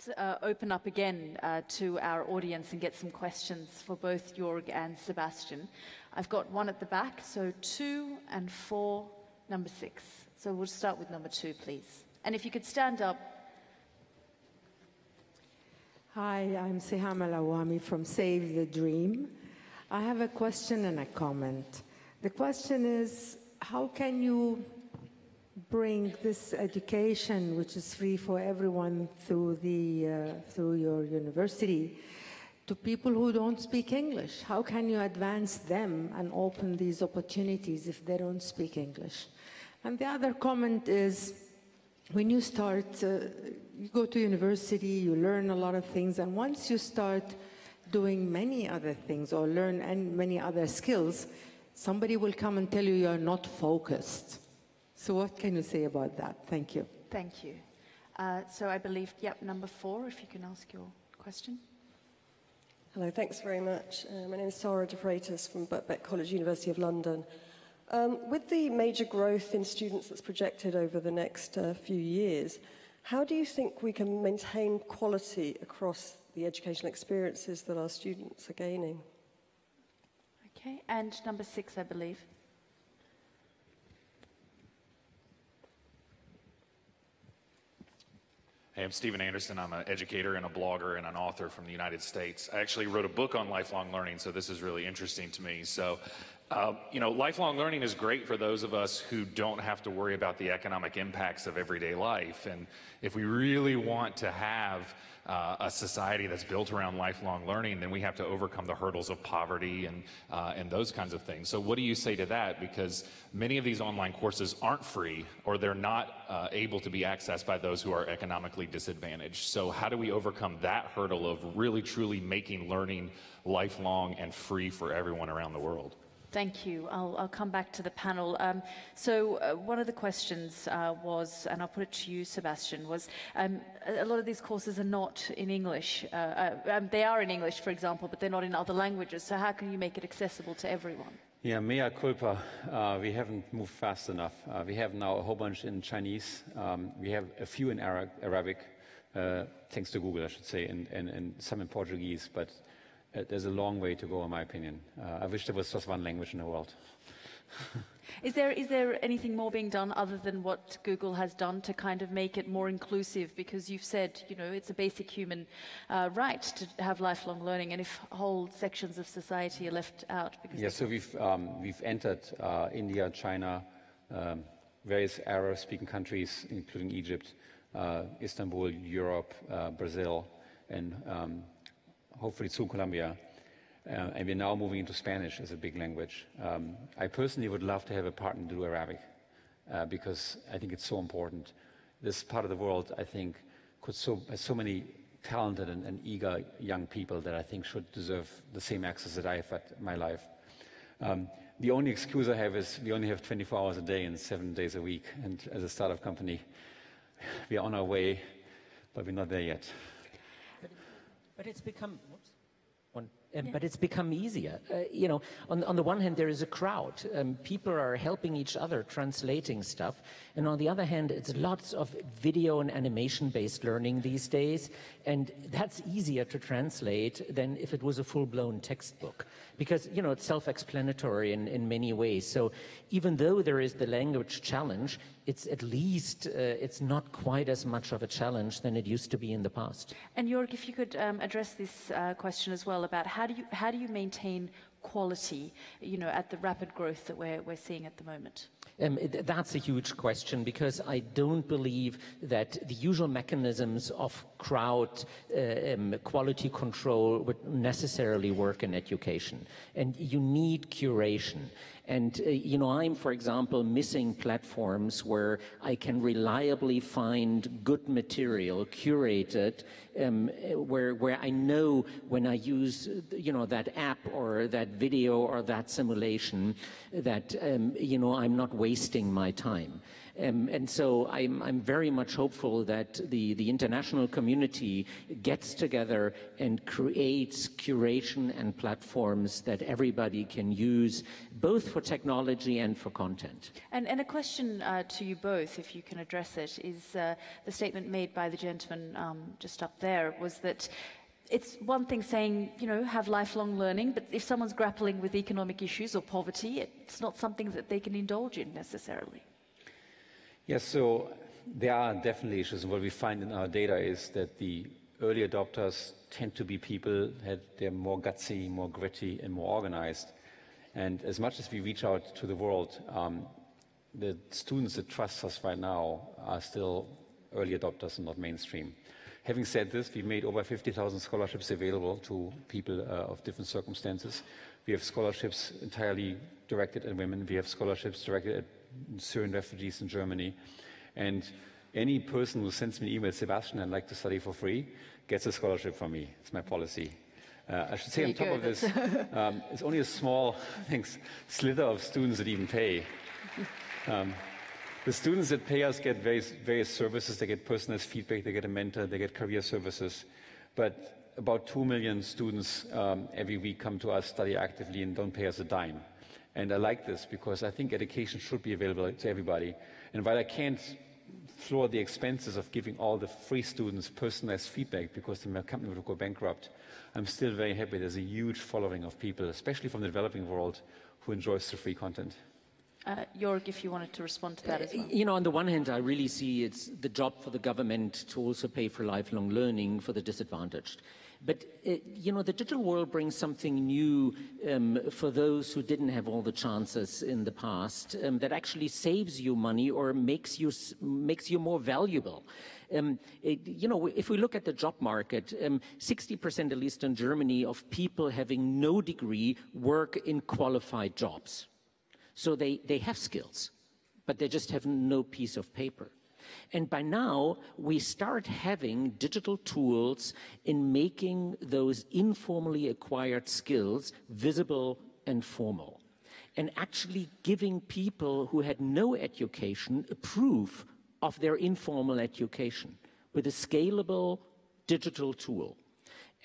Let's open up again to our audience and get some questions for both Jörg and Sebastian. I've got one at the back, so 2 and 4, number 6. So we'll start with number 2, please. And if you could stand up. Hi, I'm Siham Alawami from Save the Dream. I have a question and a comment. The question is, how can you bring this education, which is free for everyone through your university, to people who don't speak English? How can you advance them and open these opportunities if they don't speak English? And the other comment is, when you start, you go to university, you learn a lot of things, and once you start doing many other things or learn many other skills, somebody will come and tell you you're not focused. So what can you say about that? Thank you. Thank you. So I believe, yep, number 4, if you can ask your question. Hello, thanks very much. My name is Sarah de Freitas from Birkbeck College, University of London. With the major growth in students that's projected over the next few years, how do you think we can maintain quality across the educational experiences that our students are gaining? Okay, and number 6, I believe. Hey, I'm Stephen Anderson. I'm an educator and a blogger and an author from the United States. I actually wrote a book on lifelong learning, so this is really interesting to me. So, you know, lifelong learning is great for those of us who don't have to worry about the economic impacts of everyday life. And if we really want to have a society that's built around lifelong learning, then we have to overcome the hurdles of poverty and those kinds of things. So what do you say to that? Because many of these online courses aren't free, or they're not able to be accessed by those who are economically disadvantaged. So how do we overcome that hurdle of really truly making learning lifelong and free for everyone around the world? Thank you. I'll come back to the panel. One of the questions was, and I'll put it to you, Sebastian, was a lot of these courses are not in English. They are in English, for example, but they're not in other languages. So how can you make it accessible to everyone? Yeah, mea culpa. We haven't moved fast enough. We have now a whole bunch in Chinese. We have a few in Arabic, thanks to Google, I should say, and some in Portuguese, but there's a long way to go, in my opinion. I wish there was just one language in the world. Is there anything more being done other than what Google has done to kind of make it more inclusive? Because you've said, you know, it's a basic human right to have lifelong learning, and if whole sections of society are left out. Yeah, so we've entered India, China, various Arab-speaking countries, including Egypt, Istanbul, Europe, Brazil, and hopefully soon Colombia. And we're now moving into Spanish as a big language. I personally would love to have a partner to do Arabic because I think it's so important. This part of the world, I think, has so many talented and eager young people that I think should deserve the same access that I have at my life. The only excuse I have is we only have 24 hours a day and 7 days a week. And as a startup company, we are on our way, but we're not there yet. But it's become... But it's become easier. You know, on the one hand, there is a crowd. People are helping each other, translating stuff. And on the other hand, it's lots of video and animation-based learning these days. And that's easier to translate than if it was a full-blown textbook. Because, you know, it's self-explanatory in many ways. So even though there is the language challenge, it's at least, it's not quite as much of a challenge than it used to be in the past. And Jörg, if you could address this question as well about how do you maintain quality, you know, at the rapid growth that we're seeing at the moment? That's a huge question, because I don't believe that the usual mechanisms of crowd quality control would necessarily work in education. And you need curation. And, you know, I'm, for example, missing platforms where I can reliably find good material, curated, where I know when I use, you know, that app or that video or that simulation that, you know, I'm not wasting my time. And so I'm very much hopeful that the international community gets together and creates curation and platforms that everybody can use, both for technology and for content. And a question to you both, if you can address it, is the statement made by the gentleman just up there was that it's one thing saying, you know, have lifelong learning, but if someone's grappling with economic issues or poverty, it's not something that they can indulge in necessarily. Yes, so there are definitely issues, and what we find in our data is that the early adopters tend to be people that they're more gutsy, more gritty, and more organized. And as much as we reach out to the world, the students that trust us right now are still early adopters and not mainstream. Having said this, we've made over 50,000 scholarships available to people of different circumstances. We have scholarships entirely directed at women. We have scholarships directed at Syrian refugees in Germany. And any person who sends me an email, Sebastian, I'd like to study for free, gets a scholarship from me. It's my policy. I should say on top of this, it's only a small slither of students that even pay. The students that pay us get various services. They get personalized feedback, they get a mentor, they get career services. But about 2 million students every week come to us, study actively, and don't pay us a dime. And I like this because I think education should be available to everybody. And while I can't floor the expenses of giving all the free students personalized feedback because the company would go bankrupt, I'm still very happy there's a huge following of people, especially from the developing world, who enjoys the free content. Jörg, if you wanted to respond to that as well. You know, on the one hand, I really see it's the job for the government to also pay for lifelong learning for the disadvantaged. But, you know, the digital world brings something new for those who didn't have all the chances in the past that actually saves you money or makes you more valuable. You know, if we look at the job market, 60%, at least in Germany, of people having no degree work in qualified jobs. So they have skills, but they just have no piece of paper. And by now, we start having digital tools in making those informally acquired skills visible and formal, and actually giving people who had no education a proof of their informal education with a scalable digital tool.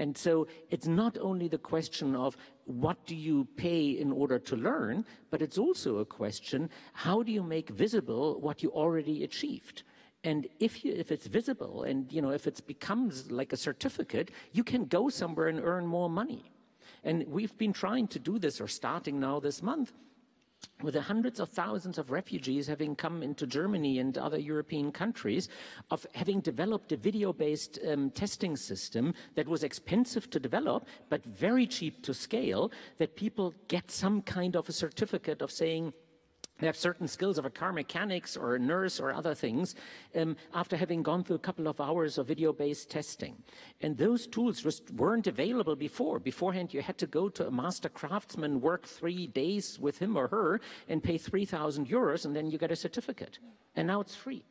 And so it's not only the question of what do you pay in order to learn, but it's also a question, how do you make visible what you already achieved? And if it's visible and, you know, if it becomes like a certificate, you can go somewhere and earn more money. And we've been trying to do this, or starting now this month, with the hundreds of thousands of refugees having come into Germany and other European countries, of having developed a video-based testing system that was expensive to develop, but very cheap to scale, that people get some kind of a certificate of saying they have certain skills of a car mechanics or a nurse or other things after having gone through a couple of hours of video-based testing. And those tools just weren't available before. Beforehand, you had to go to a master craftsman, work 3 days with him or her, and pay 3,000 euros, and then you get a certificate. And now it's free.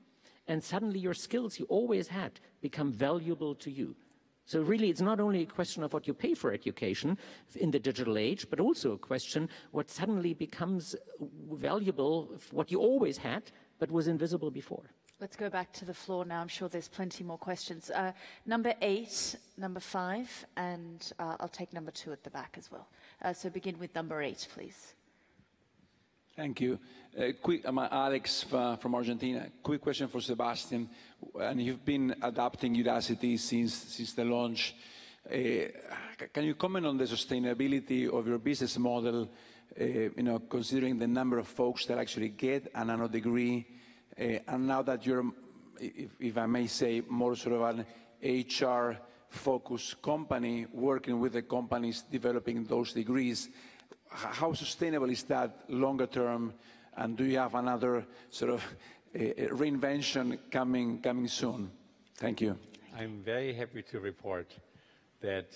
And suddenly your skills you always had become valuable to you. So really, it's not only a question of what you pay for education in the digital age, but also a question what suddenly becomes valuable, what you always had, but was invisible before. Let's go back to the floor now. I'm sure there's plenty more questions. Number 8, number 5, and I'll take number 2 at the back as well. So begin with number 8, please. Thank you. I'm Alex from Argentina. Quick question for Sebastian. And you've been adapting Udacity since the launch. Can you comment on the sustainability of your business model, you know, considering the number of folks that actually get a nano degree, and now that you're, if I may say, more sort of an HR-focused company working with the companies developing those degrees, how sustainable is that longer term, and do you have another sort of reinvention coming soon? Thank you. I'm very happy to report that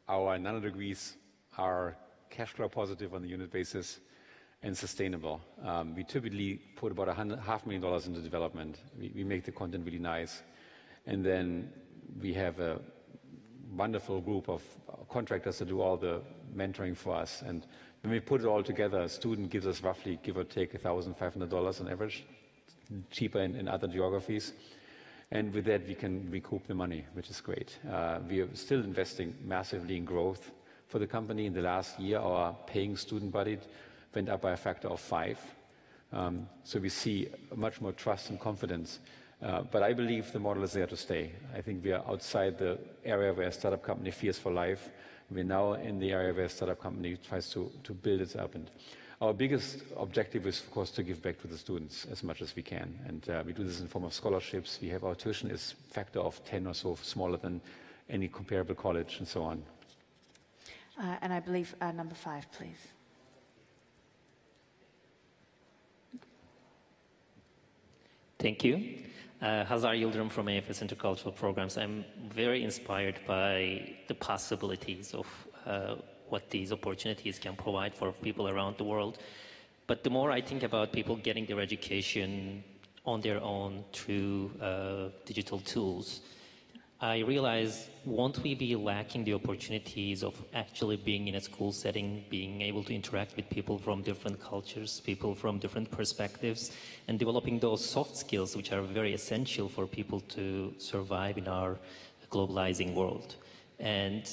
our nano degrees are cash flow positive on the unit basis and sustainable. We typically put about $500,000 into development. We make the content really nice, and then we have a wonderful group of contractors that do all the mentoring for us. And when we put it all together, a student gives us roughly, give or take, $1,500 on average, cheaper in other geographies. And with that, we can recoup the money, which is great. We are still investing massively in growth for the company. In the last year, our paying student budget went up by a factor of 5. So we see much more trust and confidence. But I believe the model is there to stay. I think we are outside the area where a startup company fears for life. We're now in the area where a startup company tries to build it up. And our biggest objective is, of course, to give back to the students as much as we can. And we do this in the form of scholarships. We have our tuition is a factor of 10 or so smaller than any comparable college and so on. And I believe number 5, please. Thank you. Hazar Yildirim from AFS Intercultural Programs. I'm very inspired by the possibilities of what these opportunities can provide for people around the world. But the more I think about people getting their education on their own through digital tools, I realize, won't we be lacking the opportunities of actually being in a school setting, being able to interact with people from different cultures, people from different perspectives, and developing those soft skills which are very essential for people to survive in our globalizing world. And,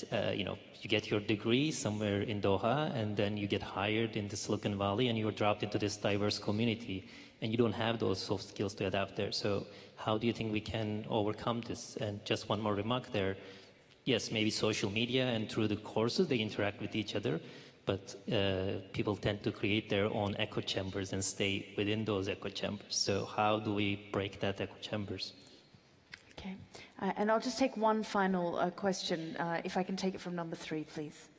you get your degree somewhere in Doha, and then you get hired in the Silicon Valley, and you're dropped into this diverse community, and you don't have those soft skills to adapt there. So how do you think we can overcome this? And just one more remark there. Yes, maybe social media and through the courses, they interact with each other, but people tend to create their own echo chambers and stay within those echo chambers. So how do we break that echo chambers? Okay. And I'll just take one final question, if I can take it from number 3, please.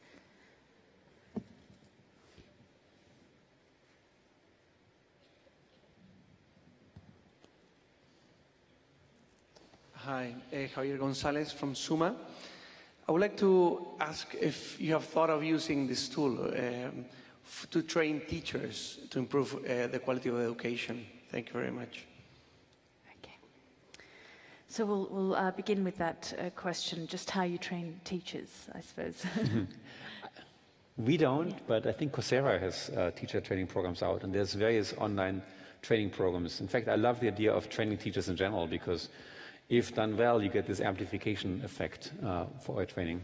Hi, Javier Gonzalez from SUMA. I would like to ask if you have thought of using this tool to train teachers to improve the quality of education. Thank you very much. So we'll begin with that question, just how you train teachers, I suppose. We don't, but I think Coursera has teacher training programs out, and there's various online training programs. In fact, I love the idea of training teachers in general, because if done well, you get this amplification effect for our training.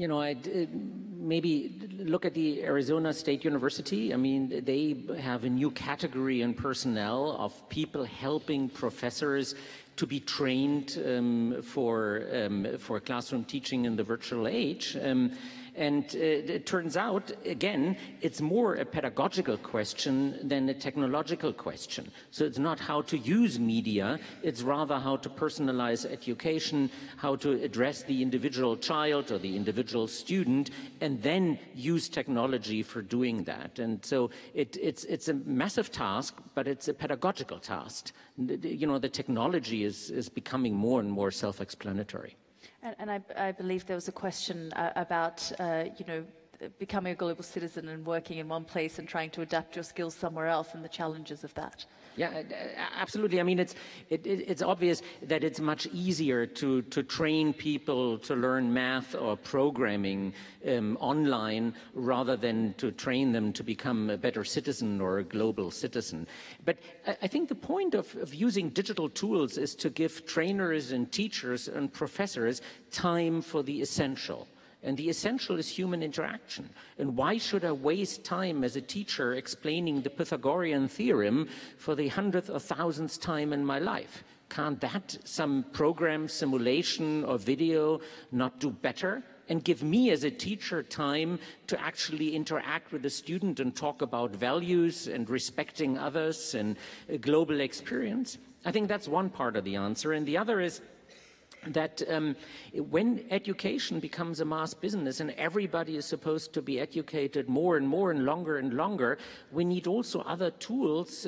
I'd maybe look at the Arizona State University. I mean, they have a new category in personnel of people helping professors to be trained for classroom teaching in the virtual age. And it turns out, again, it's more a pedagogical question than a technological question. So it's not how to use media, it's rather how to personalize education, how to address the individual child or the individual student, and then use technology for doing that. And so it's a massive task, but it's a pedagogical task. The technology is becoming more and more self-explanatory. And I believe there was a question about, becoming a global citizen and working in one place and trying to adapt your skills somewhere else and the challenges of that. Yeah, absolutely. I mean, it's obvious that it's much easier to train people to learn math or programming online rather than to train them to become a better citizen or a global citizen. But I think the point of using digital tools is to give trainers and teachers and professors time for the essential. And the essential is human interaction. And why should I waste time as a teacher explaining the Pythagorean theorem for the 100th or 1000th time in my life? Can't that, some program, simulation, or video not do better? And give me as a teacher time to actually interact with the student and talk about values and respecting others and global experience? I think that's one part of the answer. And the other is that when education becomes a mass business and everybody is supposed to be educated more and more and longer, we need also other tools,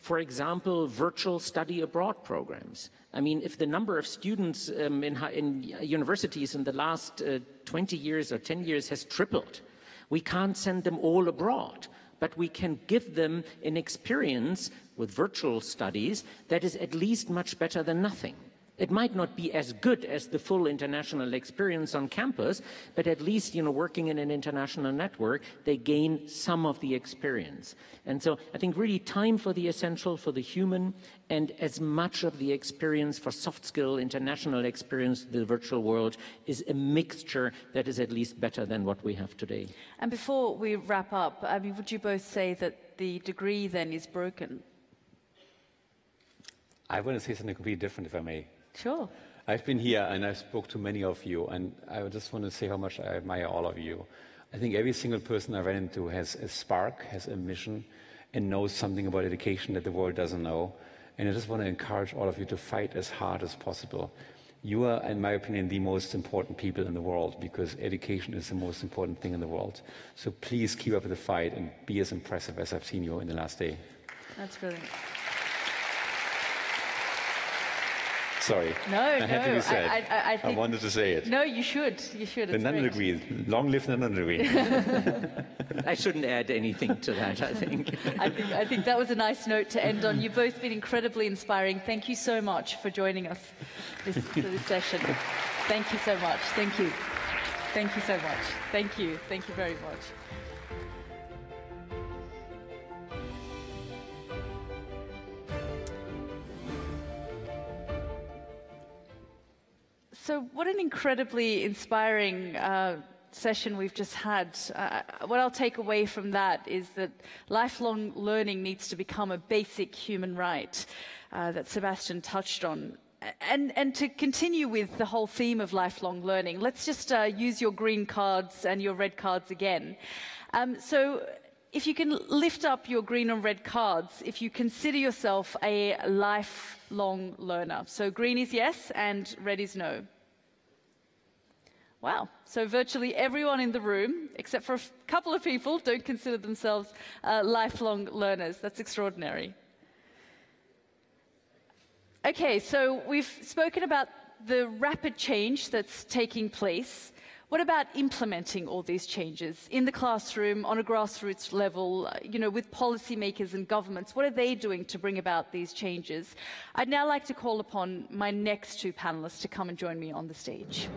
for example, virtual study abroad programs. I mean, if the number of students in universities in the last 20 years or 10 years has tripled, we can't send them all abroad, but we can give them an experience with virtual studies that is at least much better than nothing. It might not be as good as the full international experience on campus, but at least, working in an international network, they gain some of the experience. And so I think really time for the essential, for the human, and as much of the experience for soft skill, international experience, the virtual world is a mixture that is at least better than what we have today. And before we wrap up, I mean, would you both say that the degree then is broken? I want to say something completely different, if I may. Sure. I've been here and I spoke to many of you, and I just want to say how much I admire all of you. I think every single person I ran into has a spark, has a mission, and knows something about education that the world doesn't know. And I just want to encourage all of you to fight as hard as possible. You are, in my opinion, the most important people in the world, because education is the most important thing in the world. So please keep up the fight and be as impressive as I've seen you in the last day. That's brilliant. Sorry. No, I had to be said. I think, I wanted to say it. No, you should. You should. The non-degree. Long live the non-degree. I shouldn't add anything to that, I think. I think that was a nice note to end on. You've both been incredibly inspiring. Thank you so much for joining us for this session. Thank you so much. Thank you. Thank you so much. Thank you. Thank you very much. So what an incredibly inspiring session we've just had. What I'll take away from that is that lifelong learning needs to become a basic human right that Sebastian touched on. And to continue with the whole theme of lifelong learning, let's just use your green cards and your red cards again. So if you can lift up your green and red cards, if you consider yourself a lifelong learner. So green is yes and red is no. Wow, so virtually everyone in the room, except for a couple of people, don't consider themselves lifelong learners. That's extraordinary. Okay, so we've spoken about the rapid change that's taking place. What about implementing all these changes in the classroom, on a grassroots level, with policymakers and governments? What are they doing to bring about these changes? I'd now like to call upon my next two panelists to come and join me on the stage.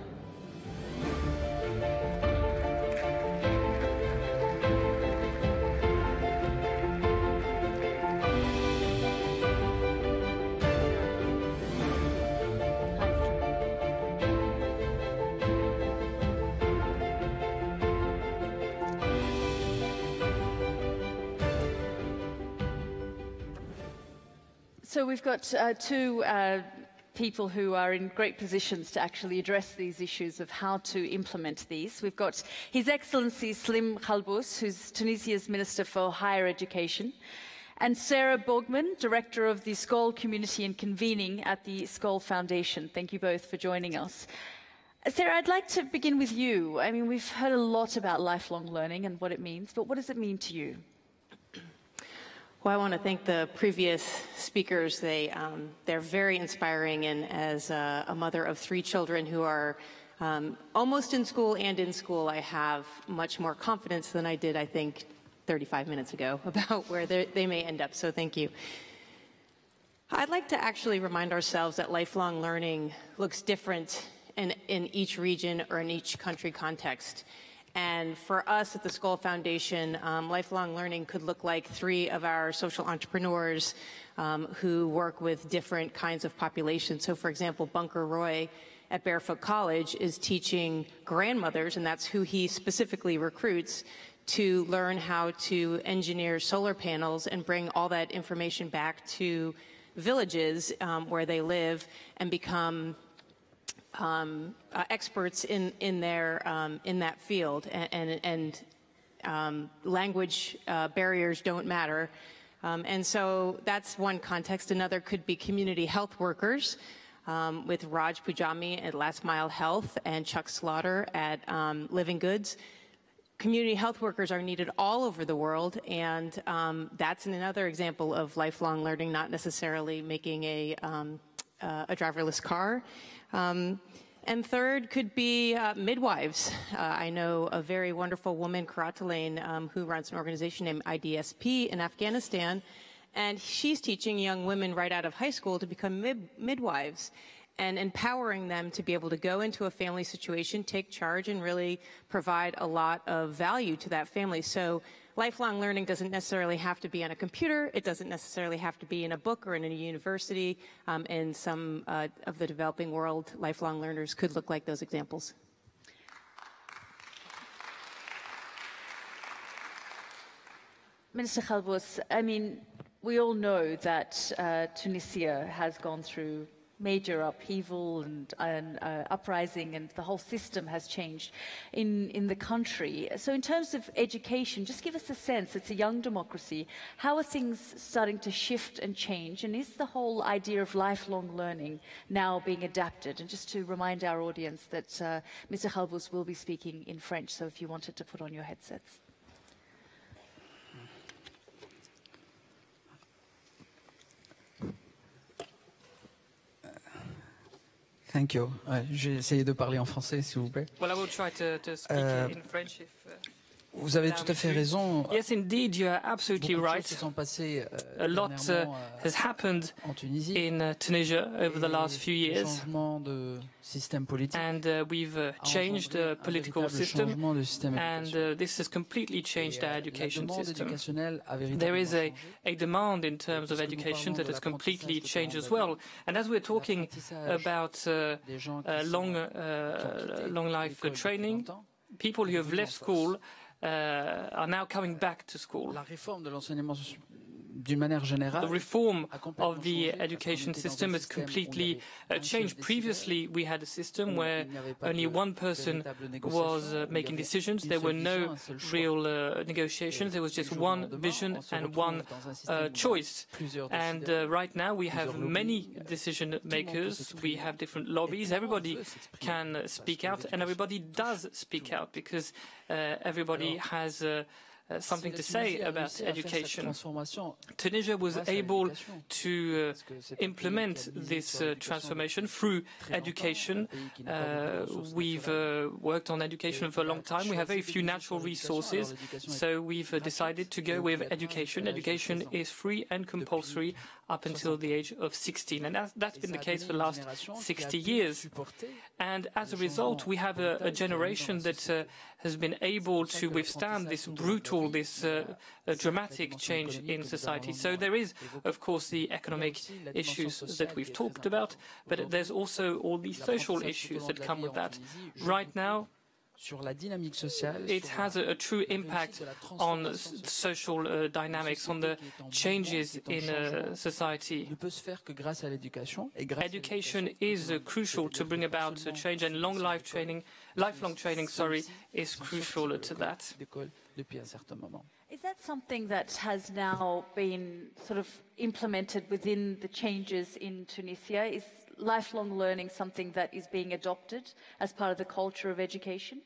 So we've got two people who are in great positions to actually address these issues of how to implement these. We've got His Excellency Slim Khalbous, who's Tunisia's Minister for Higher Education, and Sarah Bogman, Director of the Skoll Community and Convening at the Skoll Foundation. Thank you both for joining us. Sarah, I'd like to begin with you. I mean, we've heard a lot about lifelong learning and what it means, but what does it mean to you? Well, I want to thank the previous speakers. They're very inspiring, and as a mother of 3 children who are almost in school and in school, I have much more confidence than I did, I think, 35 minutes ago about where they may end up, so thank you. I'd like to actually remind ourselves that lifelong learning looks different in each region or in each country context. And for us at the Skoll Foundation, lifelong learning could look like 3 of our social entrepreneurs who work with different kinds of populations. So for example, Bunker Roy at Barefoot College is teaching grandmothers, and that's who he specifically recruits, to learn how to engineer solar panels and bring all that information back to villages where they live and become experts in that field, and language barriers don't matter, and so that's one context. Another could be community health workers, with Raj Pujami at Last Mile Health and Chuck Slaughter at Living Goods. Community health workers are needed all over the world, and that's another example of lifelong learning, not necessarily making a driverless car. And third could be midwives. I know a very wonderful woman, Karatalain, who runs an organization named IDSP in Afghanistan, and she's teaching young women right out of high school to become midwives and empowering them to be able to go into a family situation, take charge, and really provide a lot of value to that family. So lifelong learning doesn't necessarily have to be on a computer. It doesn't necessarily have to be in a book or in a university. In some of the developing world, lifelong learners could look like those examples. Minister Khalbous, I mean, we all know that Tunisia has gone through major upheaval and uprising, and the whole system has changed in the country. So in terms of education, just give us a sense, it's a young democracy, how are things starting to shift and change, and is the whole idea of lifelong learning now being adapted? And just to remind our audience that Mr. Halbus will be speaking in French, so if you wanted to put on your headsets. Thank you. J'ai essayé de parler en français, s'il vous plaît. Well, I will try to speak in French if... Vous avez tout à fait raison. Yes, indeed, you are absolutely right. A lot has happened in Tunisia over the last few years. And we've changed the political system, and this has completely changed our education system. There is a demand in terms of education that has completely changed as well. And as we're talking about long life training, people who have left school are now coming back to school. The reform of the education system has completely changed. Previously, we had a system where only one person was making decisions. There were no real negotiations. There was just one vision and one choice. And right now, we have many decision makers. We have different lobbies. Everybody can speak out, and everybody does speak out, because everybody has something to say about education. Tunisia was able to implement this transformation through education. We've worked on education for a long time. We have very few natural resources, so we've decided to go with education. Education is free and compulsory up until the age of 16, and that's been the case for the last 60 years. And as a result, we have a generation that has been able to withstand this brutal, this dramatic change in society. So there is, of course, the economic issues that we've talked about, but there's also all the social issues that come with that. Right now, it has a true impact on social dynamics, on the changes in society. Education is crucial to bring about a change, and lifelong training, is crucial to that. Is that something that has now been sort of implemented within the changes in Tunisia? Is lifelong learning something that is being adopted as part of the culture of education?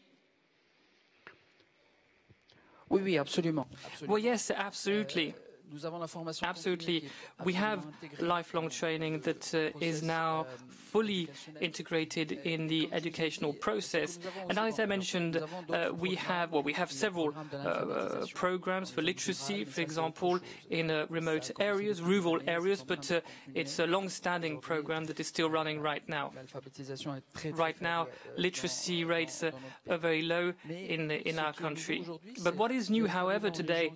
Oui, absolument. Well, yes, absolutely. Absolutely. We have lifelong training that is now fully integrated in the educational process. And as I mentioned, we have several programs for literacy, for example, in remote areas, rural areas, but it's a long-standing program that is still running right now. Right now, literacy rates are very low in our country. But what is new, however, today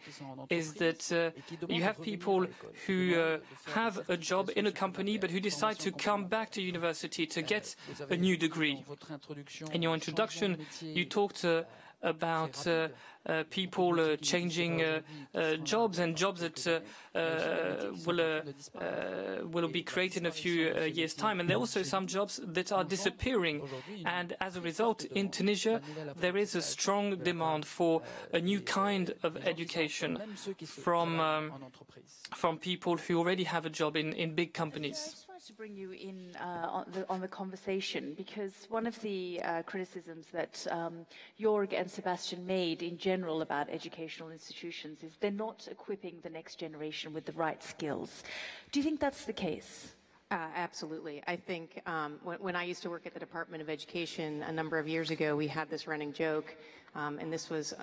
is that you have people who have a job in a company but who decide to come back to university to get a new degree. In your introduction, you talked about people changing jobs, and jobs that will be created in a few years' time. And there are also some jobs that are disappearing. And as a result, in Tunisia, there is a strong demand for a new kind of education from people who already have a job in big companies. To bring you in on the conversation, because one of the criticisms that Jörg and Sebastian made in general about educational institutions is they're not equipping the next generation with the right skills. Do you think that's the case? Absolutely. I think when I used to work at the Department of Education a number of years ago, we had this running joke, and this was,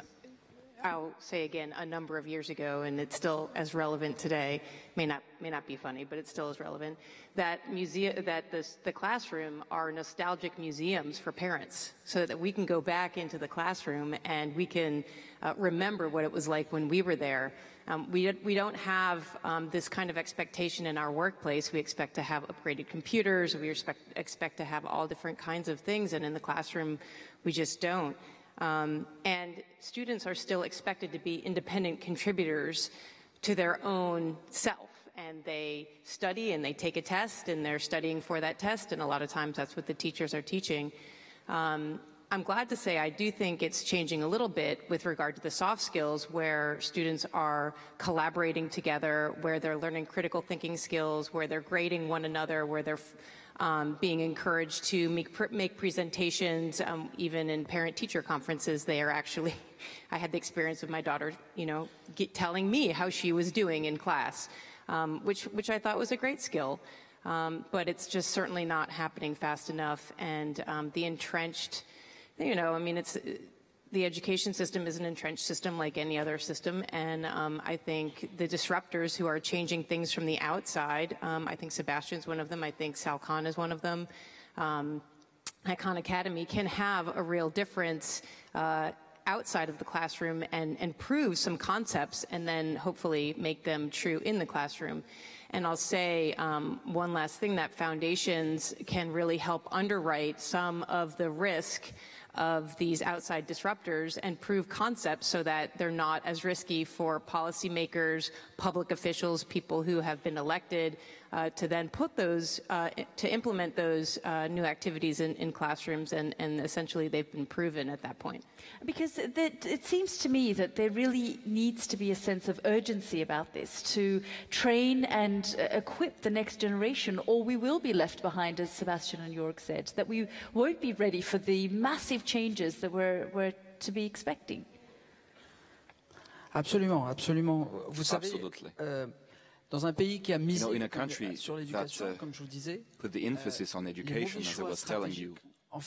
I'll say again, a number of years ago, and it's still as relevant today. May not be funny, but it's still as relevant. That the classroom are nostalgic museums for parents, so that we can go back into the classroom and we can remember what it was like when we were there. We don't have this kind of expectation in our workplace. We expect to have upgraded computers. We expect to have all different kinds of things, and in the classroom, we just don't. And students are still expected to be independent contributors to their own self. and they study and they take a test and they're studying for that test, and a lot of times that's what the teachers are teaching. I'm glad to say I do think it's changing a little bit with regard to the soft skills, where students are collaborating together, where they're learning critical thinking skills, where they're grading one another, where they're being encouraged to make presentations. Even in parent-teacher conferences, they are actually, I had the experience of my daughter, telling me how she was doing in class, which I thought was a great skill. But it's just certainly not happening fast enough. And the entrenched, the education system is an entrenched system like any other system, and I think the disruptors who are changing things from the outside, I think Sebastian's one of them, I think Sal Khan is one of them, at Khan Academy can have a real difference outside of the classroom and prove some concepts and then hopefully make them true in the classroom. And I'll say one last thing, that foundations can really help underwrite some of the risk of these outside disruptors and prove concepts so that they're not as risky for policymakers, public officials, people who have been elected to then put those, to implement those new activities in classrooms, and essentially they've been proven at that point. Because it seems to me that there really needs to be a sense of urgency about this, to train and equip the next generation, or we will be left behind, as Sebastian and Jörg said, that we won't be ready for the massive changes that we're to be expecting. Absolument, absolument. Vous savez, dans un pays qui a misé in a country sur l'éducation, comme je vous disais, put the emphasis on education, as I was telling you,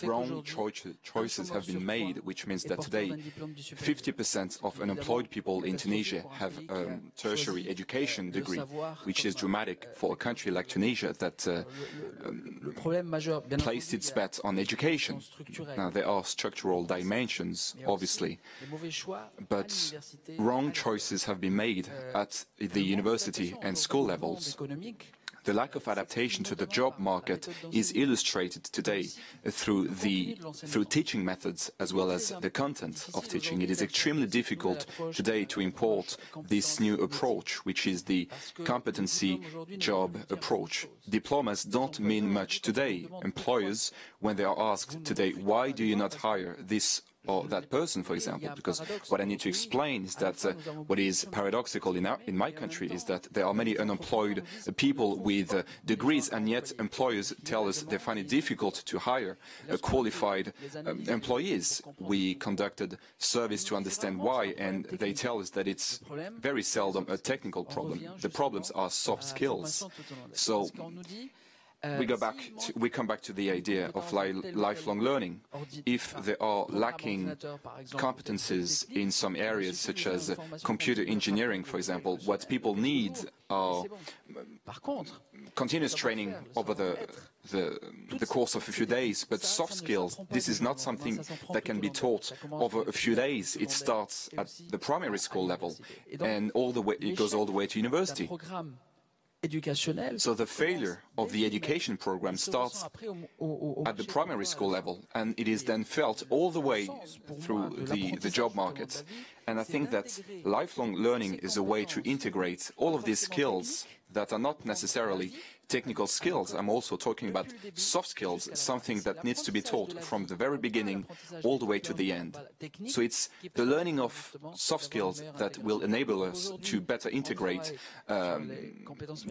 wrong choices have been made, which means that today 50% of unemployed people in Tunisia have a tertiary education degree, which is dramatic for a country like Tunisia that placed its bet on education. Now, there are structural dimensions, obviously, but wrong choices have been made at the university and school levels. The lack of adaptation to the job market is illustrated today through teaching methods as well as the content of teaching. It is extremely difficult today to import this new approach, which is the competency job approach. Diplomas don't mean much today. Employers, when they are asked today, why do you not hire this or that person, for example, because what I need to explain is that what is paradoxical in my country is that there are many unemployed people with degrees, and yet employers tell us they find it difficult to hire qualified employees. We conducted surveys to understand why, and they tell us that it's very seldom a technical problem. The problems are soft skills. So we come back to the idea of lifelong learning. If there are lacking competences in some areas, such as computer engineering, for example, what people need are continuous training over the course of a few days. But soft skills, this is not something that can be taught over a few days. It starts at the primary school level, and it goes all the way to university. So the failure of the education program starts at the primary school level, and it is then felt all the way through the job market. And I think that lifelong learning is a way to integrate all of these skills that are not necessarily technical skills. I'm also talking about soft skills, something that needs to be taught from the very beginning all the way to the end. So it's the learning of soft skills that will enable us to better integrate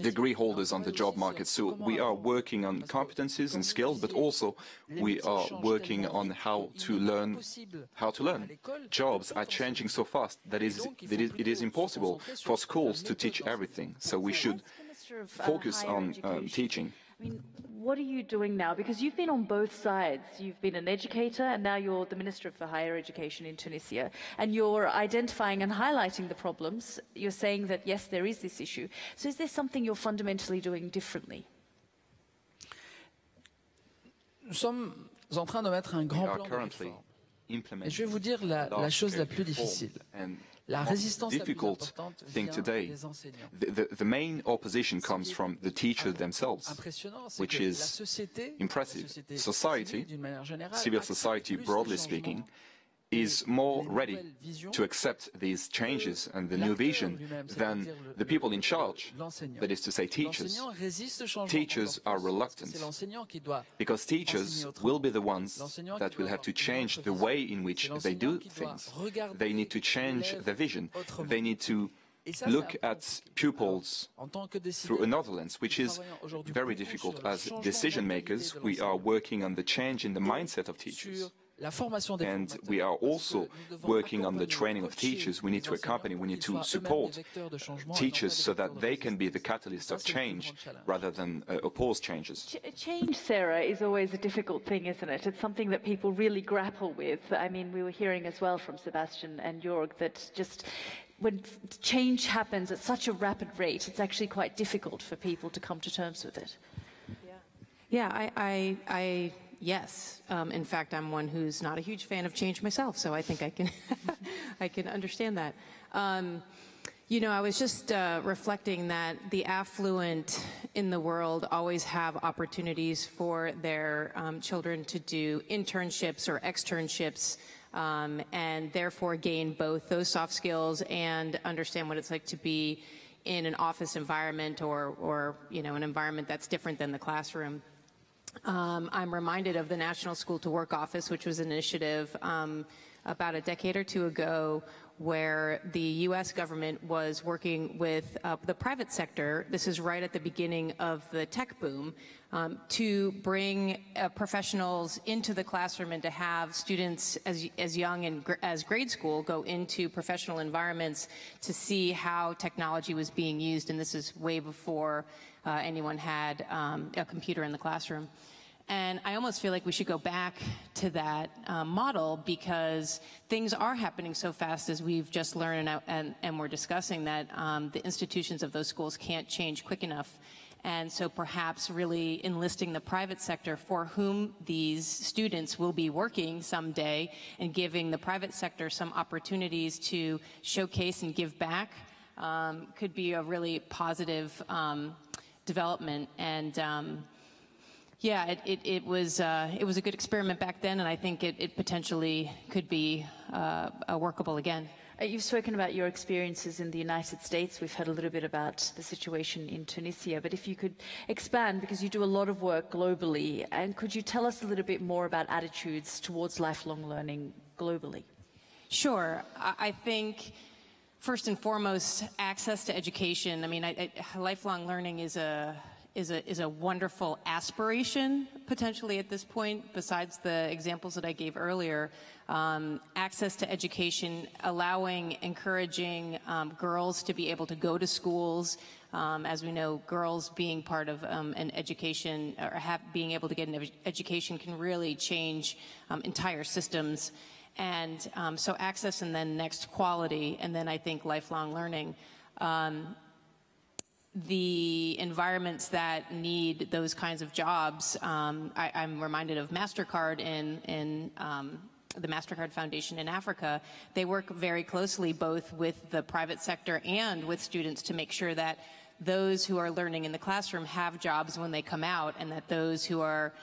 degree holders on the job market. So we are working on competencies and skills, but also we are working on how to learn. Jobs are changing so fast that it is impossible for schools to teach everything. So we should focus on teaching. I mean, what are you doing now? Because you've been on both sides. You've been an educator, and now you're the Minister for Higher Education in Tunisia, and you're identifying and highlighting the problems. You're saying that, yes, there is this issue. So is there something you're fundamentally doing differently? Nous sommes en train de mettre un grand plan de réforme. Et je vais vous dire la chose la plus difficile. La résistance la plus importante vient des enseignants. The main opposition comes from the teachers themselves, which is impressive. Society, civil society broadly speaking, is more ready to accept these changes and the new vision than the people in charge, that is to say teachers. Teachers are reluctant because teachers will be the ones that will have to change the way in which they do things. They need to change their vision. They need to look at pupils through another lens, which is very difficult. As decision makers, we are working on the change in the mindset of teachers. And we are also working on the training of teachers. We need to accompany, we need to support teachers so that they can be the catalyst of change rather than oppose changes. Change, Sarah, is always a difficult thing, isn't it? It's something that people really grapple with. I mean, we were hearing as well from Sebastian and Jörg that just when change happens at such a rapid rate, it's actually quite difficult for people to come to terms with it. Yeah, yes. In fact, I'm one who's not a huge fan of change myself, so I think I can, I can understand that. You know, I was just reflecting that the affluent in the world always have opportunities for their children to do internships or externships, and therefore gain both those soft skills and understand what it's like to be in an office environment or you know, an environment that's different than the classroom. I'm reminded of the National School to Work Office, which was an initiative about a decade or two ago where the U.S. government was working with the private sector, this is right at the beginning of the tech boom, to bring professionals into the classroom and to have students as young as grade school go into professional environments to see how technology was being used. And this is way before anyone had a computer in the classroom. And I almost feel like we should go back to that model because things are happening so fast, as we've just learned and we're discussing, that the institutions of those schools can't change quick enough. And so perhaps really enlisting the private sector for whom these students will be working someday and giving the private sector some opportunities to showcase and give back could be a really positive development. And yeah, it was a good experiment back then, and I think it potentially could be workable again. You've spoken about your experiences in the United States. We've heard a little bit about the situation in Tunisia, but if you could expand, because you do a lot of work globally, and could you tell us a little bit more about attitudes towards lifelong learning globally? Sure. I think first and foremost, access to education. I mean, lifelong learning is a wonderful aspiration, potentially at this point, besides the examples that I gave earlier. Access to education, encouraging girls to be able to go to schools. As we know, girls being part of an education, or being able to get an education, can really change entire systems. And so access, and then next quality, and then I think lifelong learning. The environments that need those kinds of jobs, I'm reminded of MasterCard in the MasterCard Foundation in Africa. They work very closely both with the private sector and with students to make sure that those who are learning in the classroom have jobs when they come out, and that those who are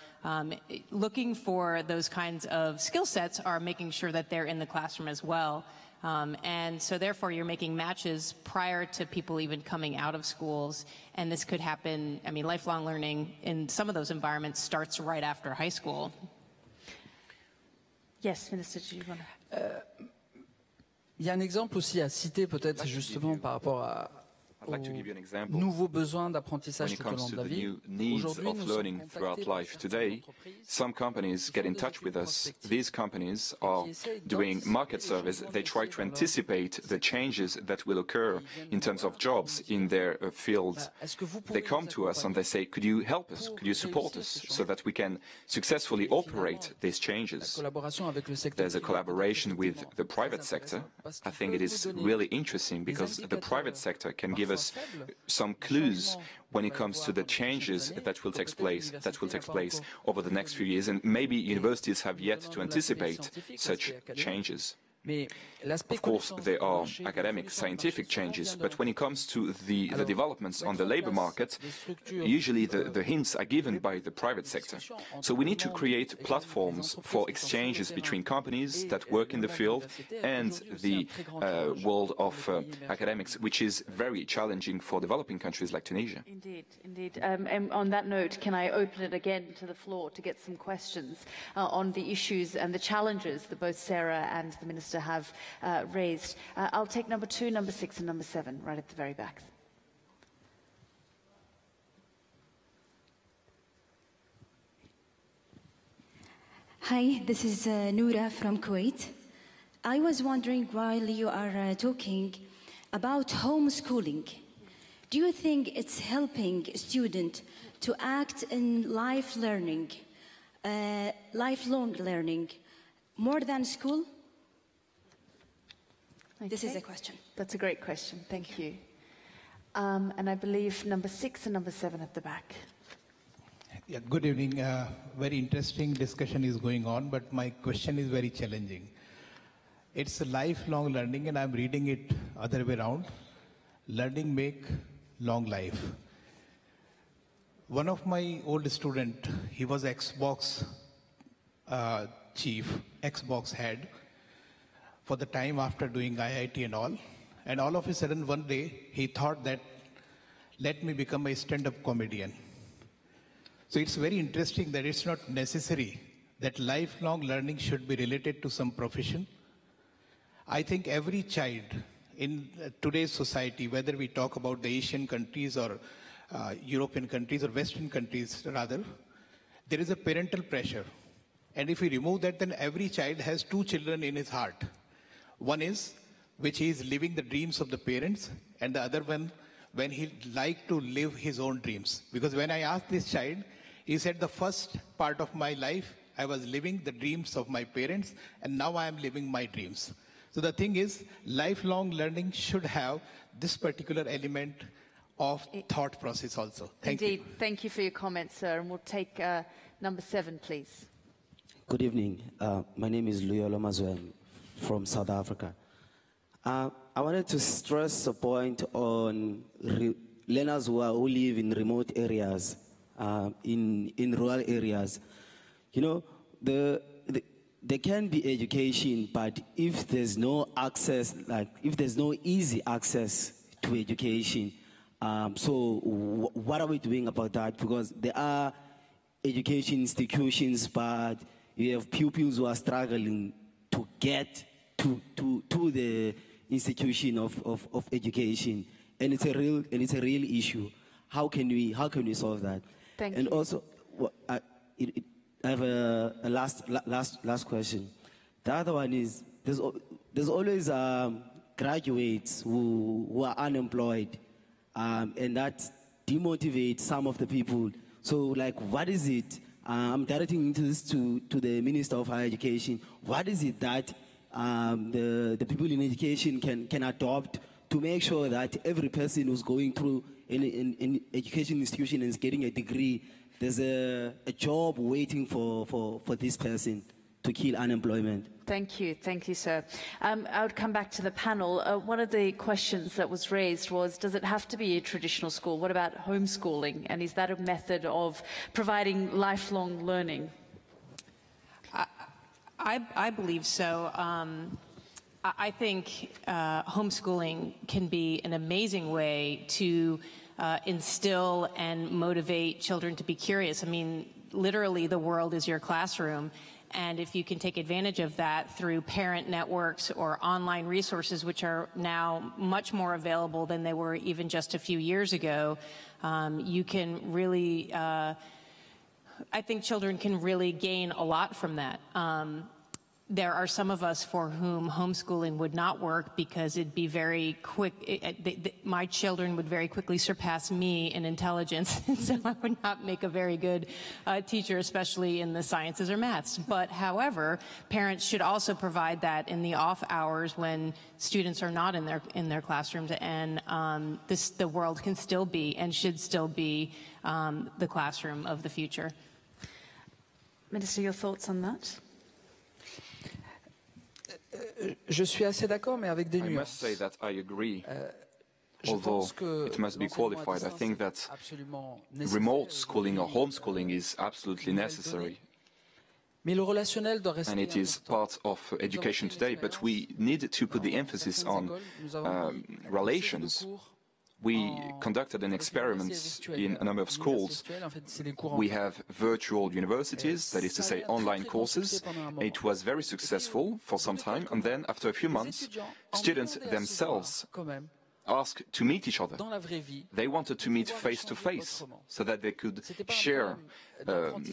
looking for those kinds of skill sets are making sure that they're in the classroom as well. And so therefore you're making matches prior to people even coming out of schools, and this could happen. I mean, lifelong learning in some of those environments starts right after high school. Yes, Minister, do you want to... Il y a un exemple aussi à citer peut-être justement par rapport à I'd like to give you an example. Nouveaux besoins d'apprentissage tout au long de la vie. When it comes to the new needs of learning throughout life today, some companies get in touch with us. These companies are doing market surveys. They try to anticipate the changes that will occur in terms of jobs in their field. They come to us and they say, could you help us? Could you support us so that we can successfully operate these changes? There's a collaboration with the private sector. I think it is really interesting because the private sector can give us some clues when it comes to the changes that will take place over the next few years, and maybe universities have yet to anticipate such changes. Of course, there are academic, scientific changes, but when it comes to the developments on the labor market, usually the hints are given by the private sector. So we need to create platforms for exchanges between companies that work in the field and the world of academics, which is very challenging for developing countries like Tunisia. Indeed, indeed. And on that note, can I open it again to the floor to get some questions on the issues and the challenges that both Sarah and the Minister have raised. I'll take number 2, number 6 and number 7 right at the very back. Hi, this is Noura from Kuwait. I was wondering, while you are talking about homeschooling, do you think it's helping students to act in lifelong learning more than school? Okay. This is a question. That's a great question. Thank you. And I believe number 6 and number 7 at the back. Yeah, good evening. Very interesting discussion is going on, but my question is very challenging. It's a lifelong learning, and I'm reading it other way around. Learning make long life. One of my old student, he was Xbox chief, Xbox head, for the time after doing IIT and all of a sudden one day he thought that let me become a stand-up comedian. So it's very interesting that it's not necessary that lifelong learning should be related to some profession. I think every child in today's society, whether we talk about the Asian countries or European countries or Western countries rather, there is a parental pressure. And if we remove that, then every child has 2 children in his heart. One is which he is living the dreams of the parents, and the other one when he like to live his own dreams. Because when I asked this child, he said the first part of my life, I was living the dreams of my parents, and now I am living my dreams. So the thing is, lifelong learning should have this particular element of thought process also. Thank you. Thank you for your comments, sir. And we'll take number 7, please. Good evening. My name is Luyolo Mazwen from South Africa. I wanted to stress a point on learners who live in remote areas, in rural areas. You know, there can be education, but if there's no access, if there's no easy access to education, so what are we doing about that? Because there are education institutions, but you have pupils who are struggling to get to the institution of education, and it's a real issue. How can we solve that? Thank you. And also, I have a last question. The other one is there's always graduates who are unemployed, and that demotivates some of the people. So, like, what is it? I'm directing this to the Minister of Higher Education. What is it that the people in education can adopt to make sure that every person who's going through an education institution and is getting a degree, there's a job waiting for this person to kill unemployment? Thank you, sir. I would come back to the panel. One of the questions that was raised was, does it have to be a traditional school? What about homeschooling? And is that a method of providing lifelong learning? I believe so. I think homeschooling can be an amazing way to instill and motivate children to be curious. I mean, literally, the world is your classroom. And if you can take advantage of that through parent networks or online resources, which are now much more available than they were even just a few years ago, you can really, I think children can really gain a lot from that. There are some of us for whom homeschooling would not work because it'd be very quick. My children would very quickly surpass me in intelligence, so I would not make a very good teacher, especially in the sciences or maths. But however, parents should also provide that in the off hours when students are not in their classrooms, and the world can still be and should still be the classroom of the future. Minister, your thoughts on that? Je suis assez d'accord, mais avec des I nuances. must say that I agree. Although it must be qualified, I think that remote schooling or homeschooling is absolutely necessary. Mais le relationnel doit rester And it is part of education today, but we need to put the emphasis on relations. We conducted an experiment in a number of schools. We have virtual universities, that is to say online courses. It was very successful for some time, and then after a few months, students themselves asked to meet each other. They wanted to meet face-to-face so that they could share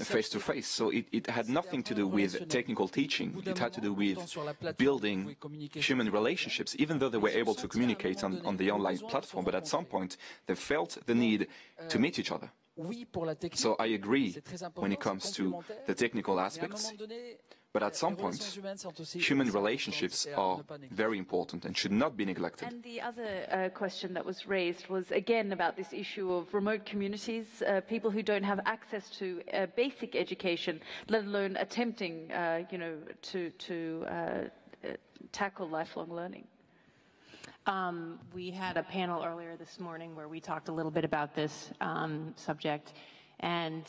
face-to-face. So it had nothing to do with technical teaching. It had to do with building human relationships, even though they were able to communicate on the online platform. But at some point, they felt the need to meet each other. So I agree when it comes to the technical aspects. But at some point, human relationships are very important and should not be neglected. And the other question that was raised was again about this issue of remote communities, people who don't have access to basic education, let alone attempting, to tackle lifelong learning. We had a panel earlier this morning where we talked a little bit about this subject. And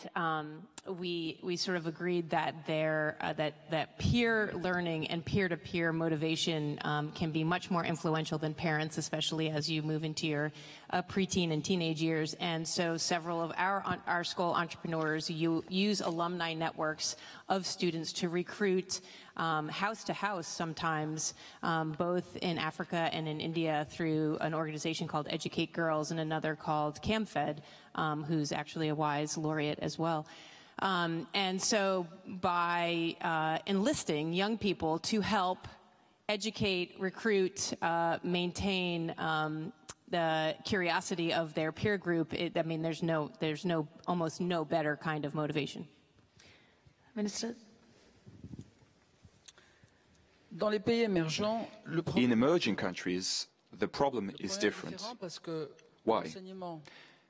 we sort of agreed that that peer learning and peer-to-peer motivation can be much more influential than parents, especially as you move into your preteen and teenage years. And so several of our school entrepreneurs use alumni networks of students to recruit house to house sometimes, both in Africa and in India through an organization called Educate Girls and another called CamFed, who's actually a WISE laureate as well. And so by enlisting young people to help educate, recruit, maintain the curiosity of their peer group, there's almost no better kind of motivation. Minister? In emerging countries, the problem is different. Why?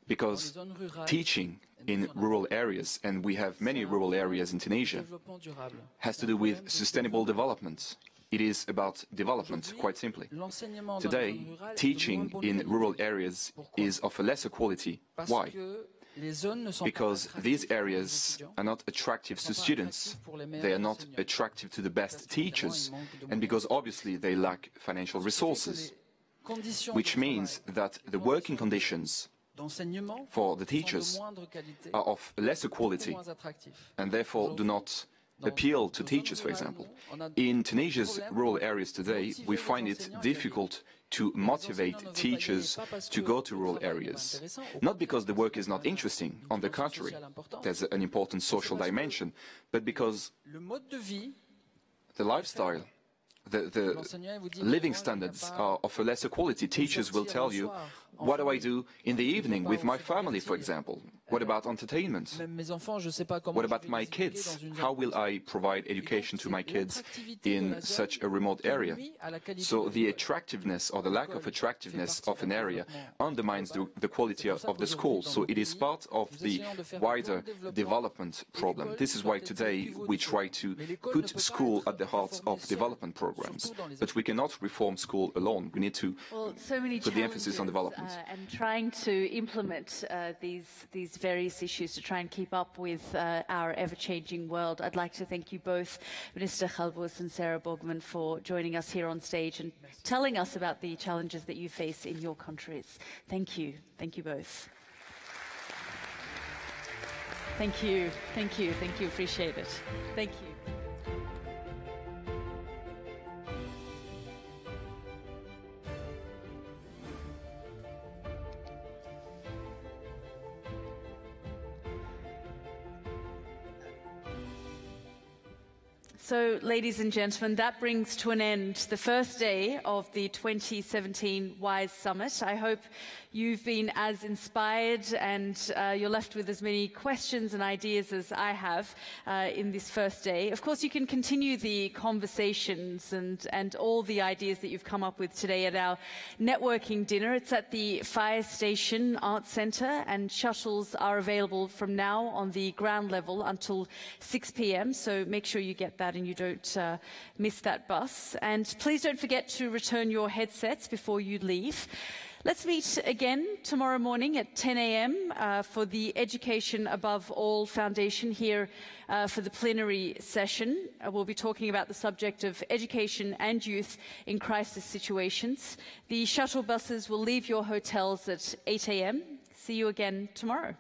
Because teaching in rural areas, and we have many rural areas in Tunisia, has to do with sustainable development. It is about development, quite simply. Today, teaching in rural areas is of a lesser quality. Why? Because these areas are not attractive to students, they are not attractive to the best teachers, and because obviously they lack financial resources, which means that the working conditions for the teachers are of lesser quality and therefore do not appeal to teachers, for example. In Tunisia's rural areas today, we find it difficult to motivate teachers to go to rural areas. Not because the work is not interesting, on the contrary, there's an important social dimension, but because the lifestyle, the living standards are of a lesser quality. Teachers will tell you, what do I do in the evening with my family, for example? What about entertainment? What about my kids? How will I provide education to my kids in such a remote area? So the attractiveness or the lack of attractiveness of an area undermines the quality of the school. So it is part of the wider development problem. This is why today we try to put school at the heart of development programs. But we cannot reform school alone. We need to put the emphasis on development. And trying to implement these various issues to try and keep up with our ever-changing world. I'd like to thank you both, Minister Khalbous and Sarah Borgman, for joining us here on stage and telling us about the challenges that you face in your countries. Thank you. Thank you both. Thank you. Thank you. Thank you. Appreciate it. Thank you. So, ladies and gentlemen, that brings to an end the first day of the 2017 WISE Summit. I hope you've been as inspired and you're left with as many questions and ideas as I have in this first day. Of course, you can continue the conversations and all the ideas that you've come up with today at our networking dinner. It's at the Fire Station Arts Centre, and shuttles are available from now on the ground level until 6 p.m. So make sure you get that and you don't miss that bus. And please don't forget to return your headsets before you leave. Let's meet again tomorrow morning at 10 a.m. For the Education Above All Foundation here for the plenary session. We'll be talking about the subject of education and youth in crisis situations. The shuttle buses will leave your hotels at 8 a.m. See you again tomorrow.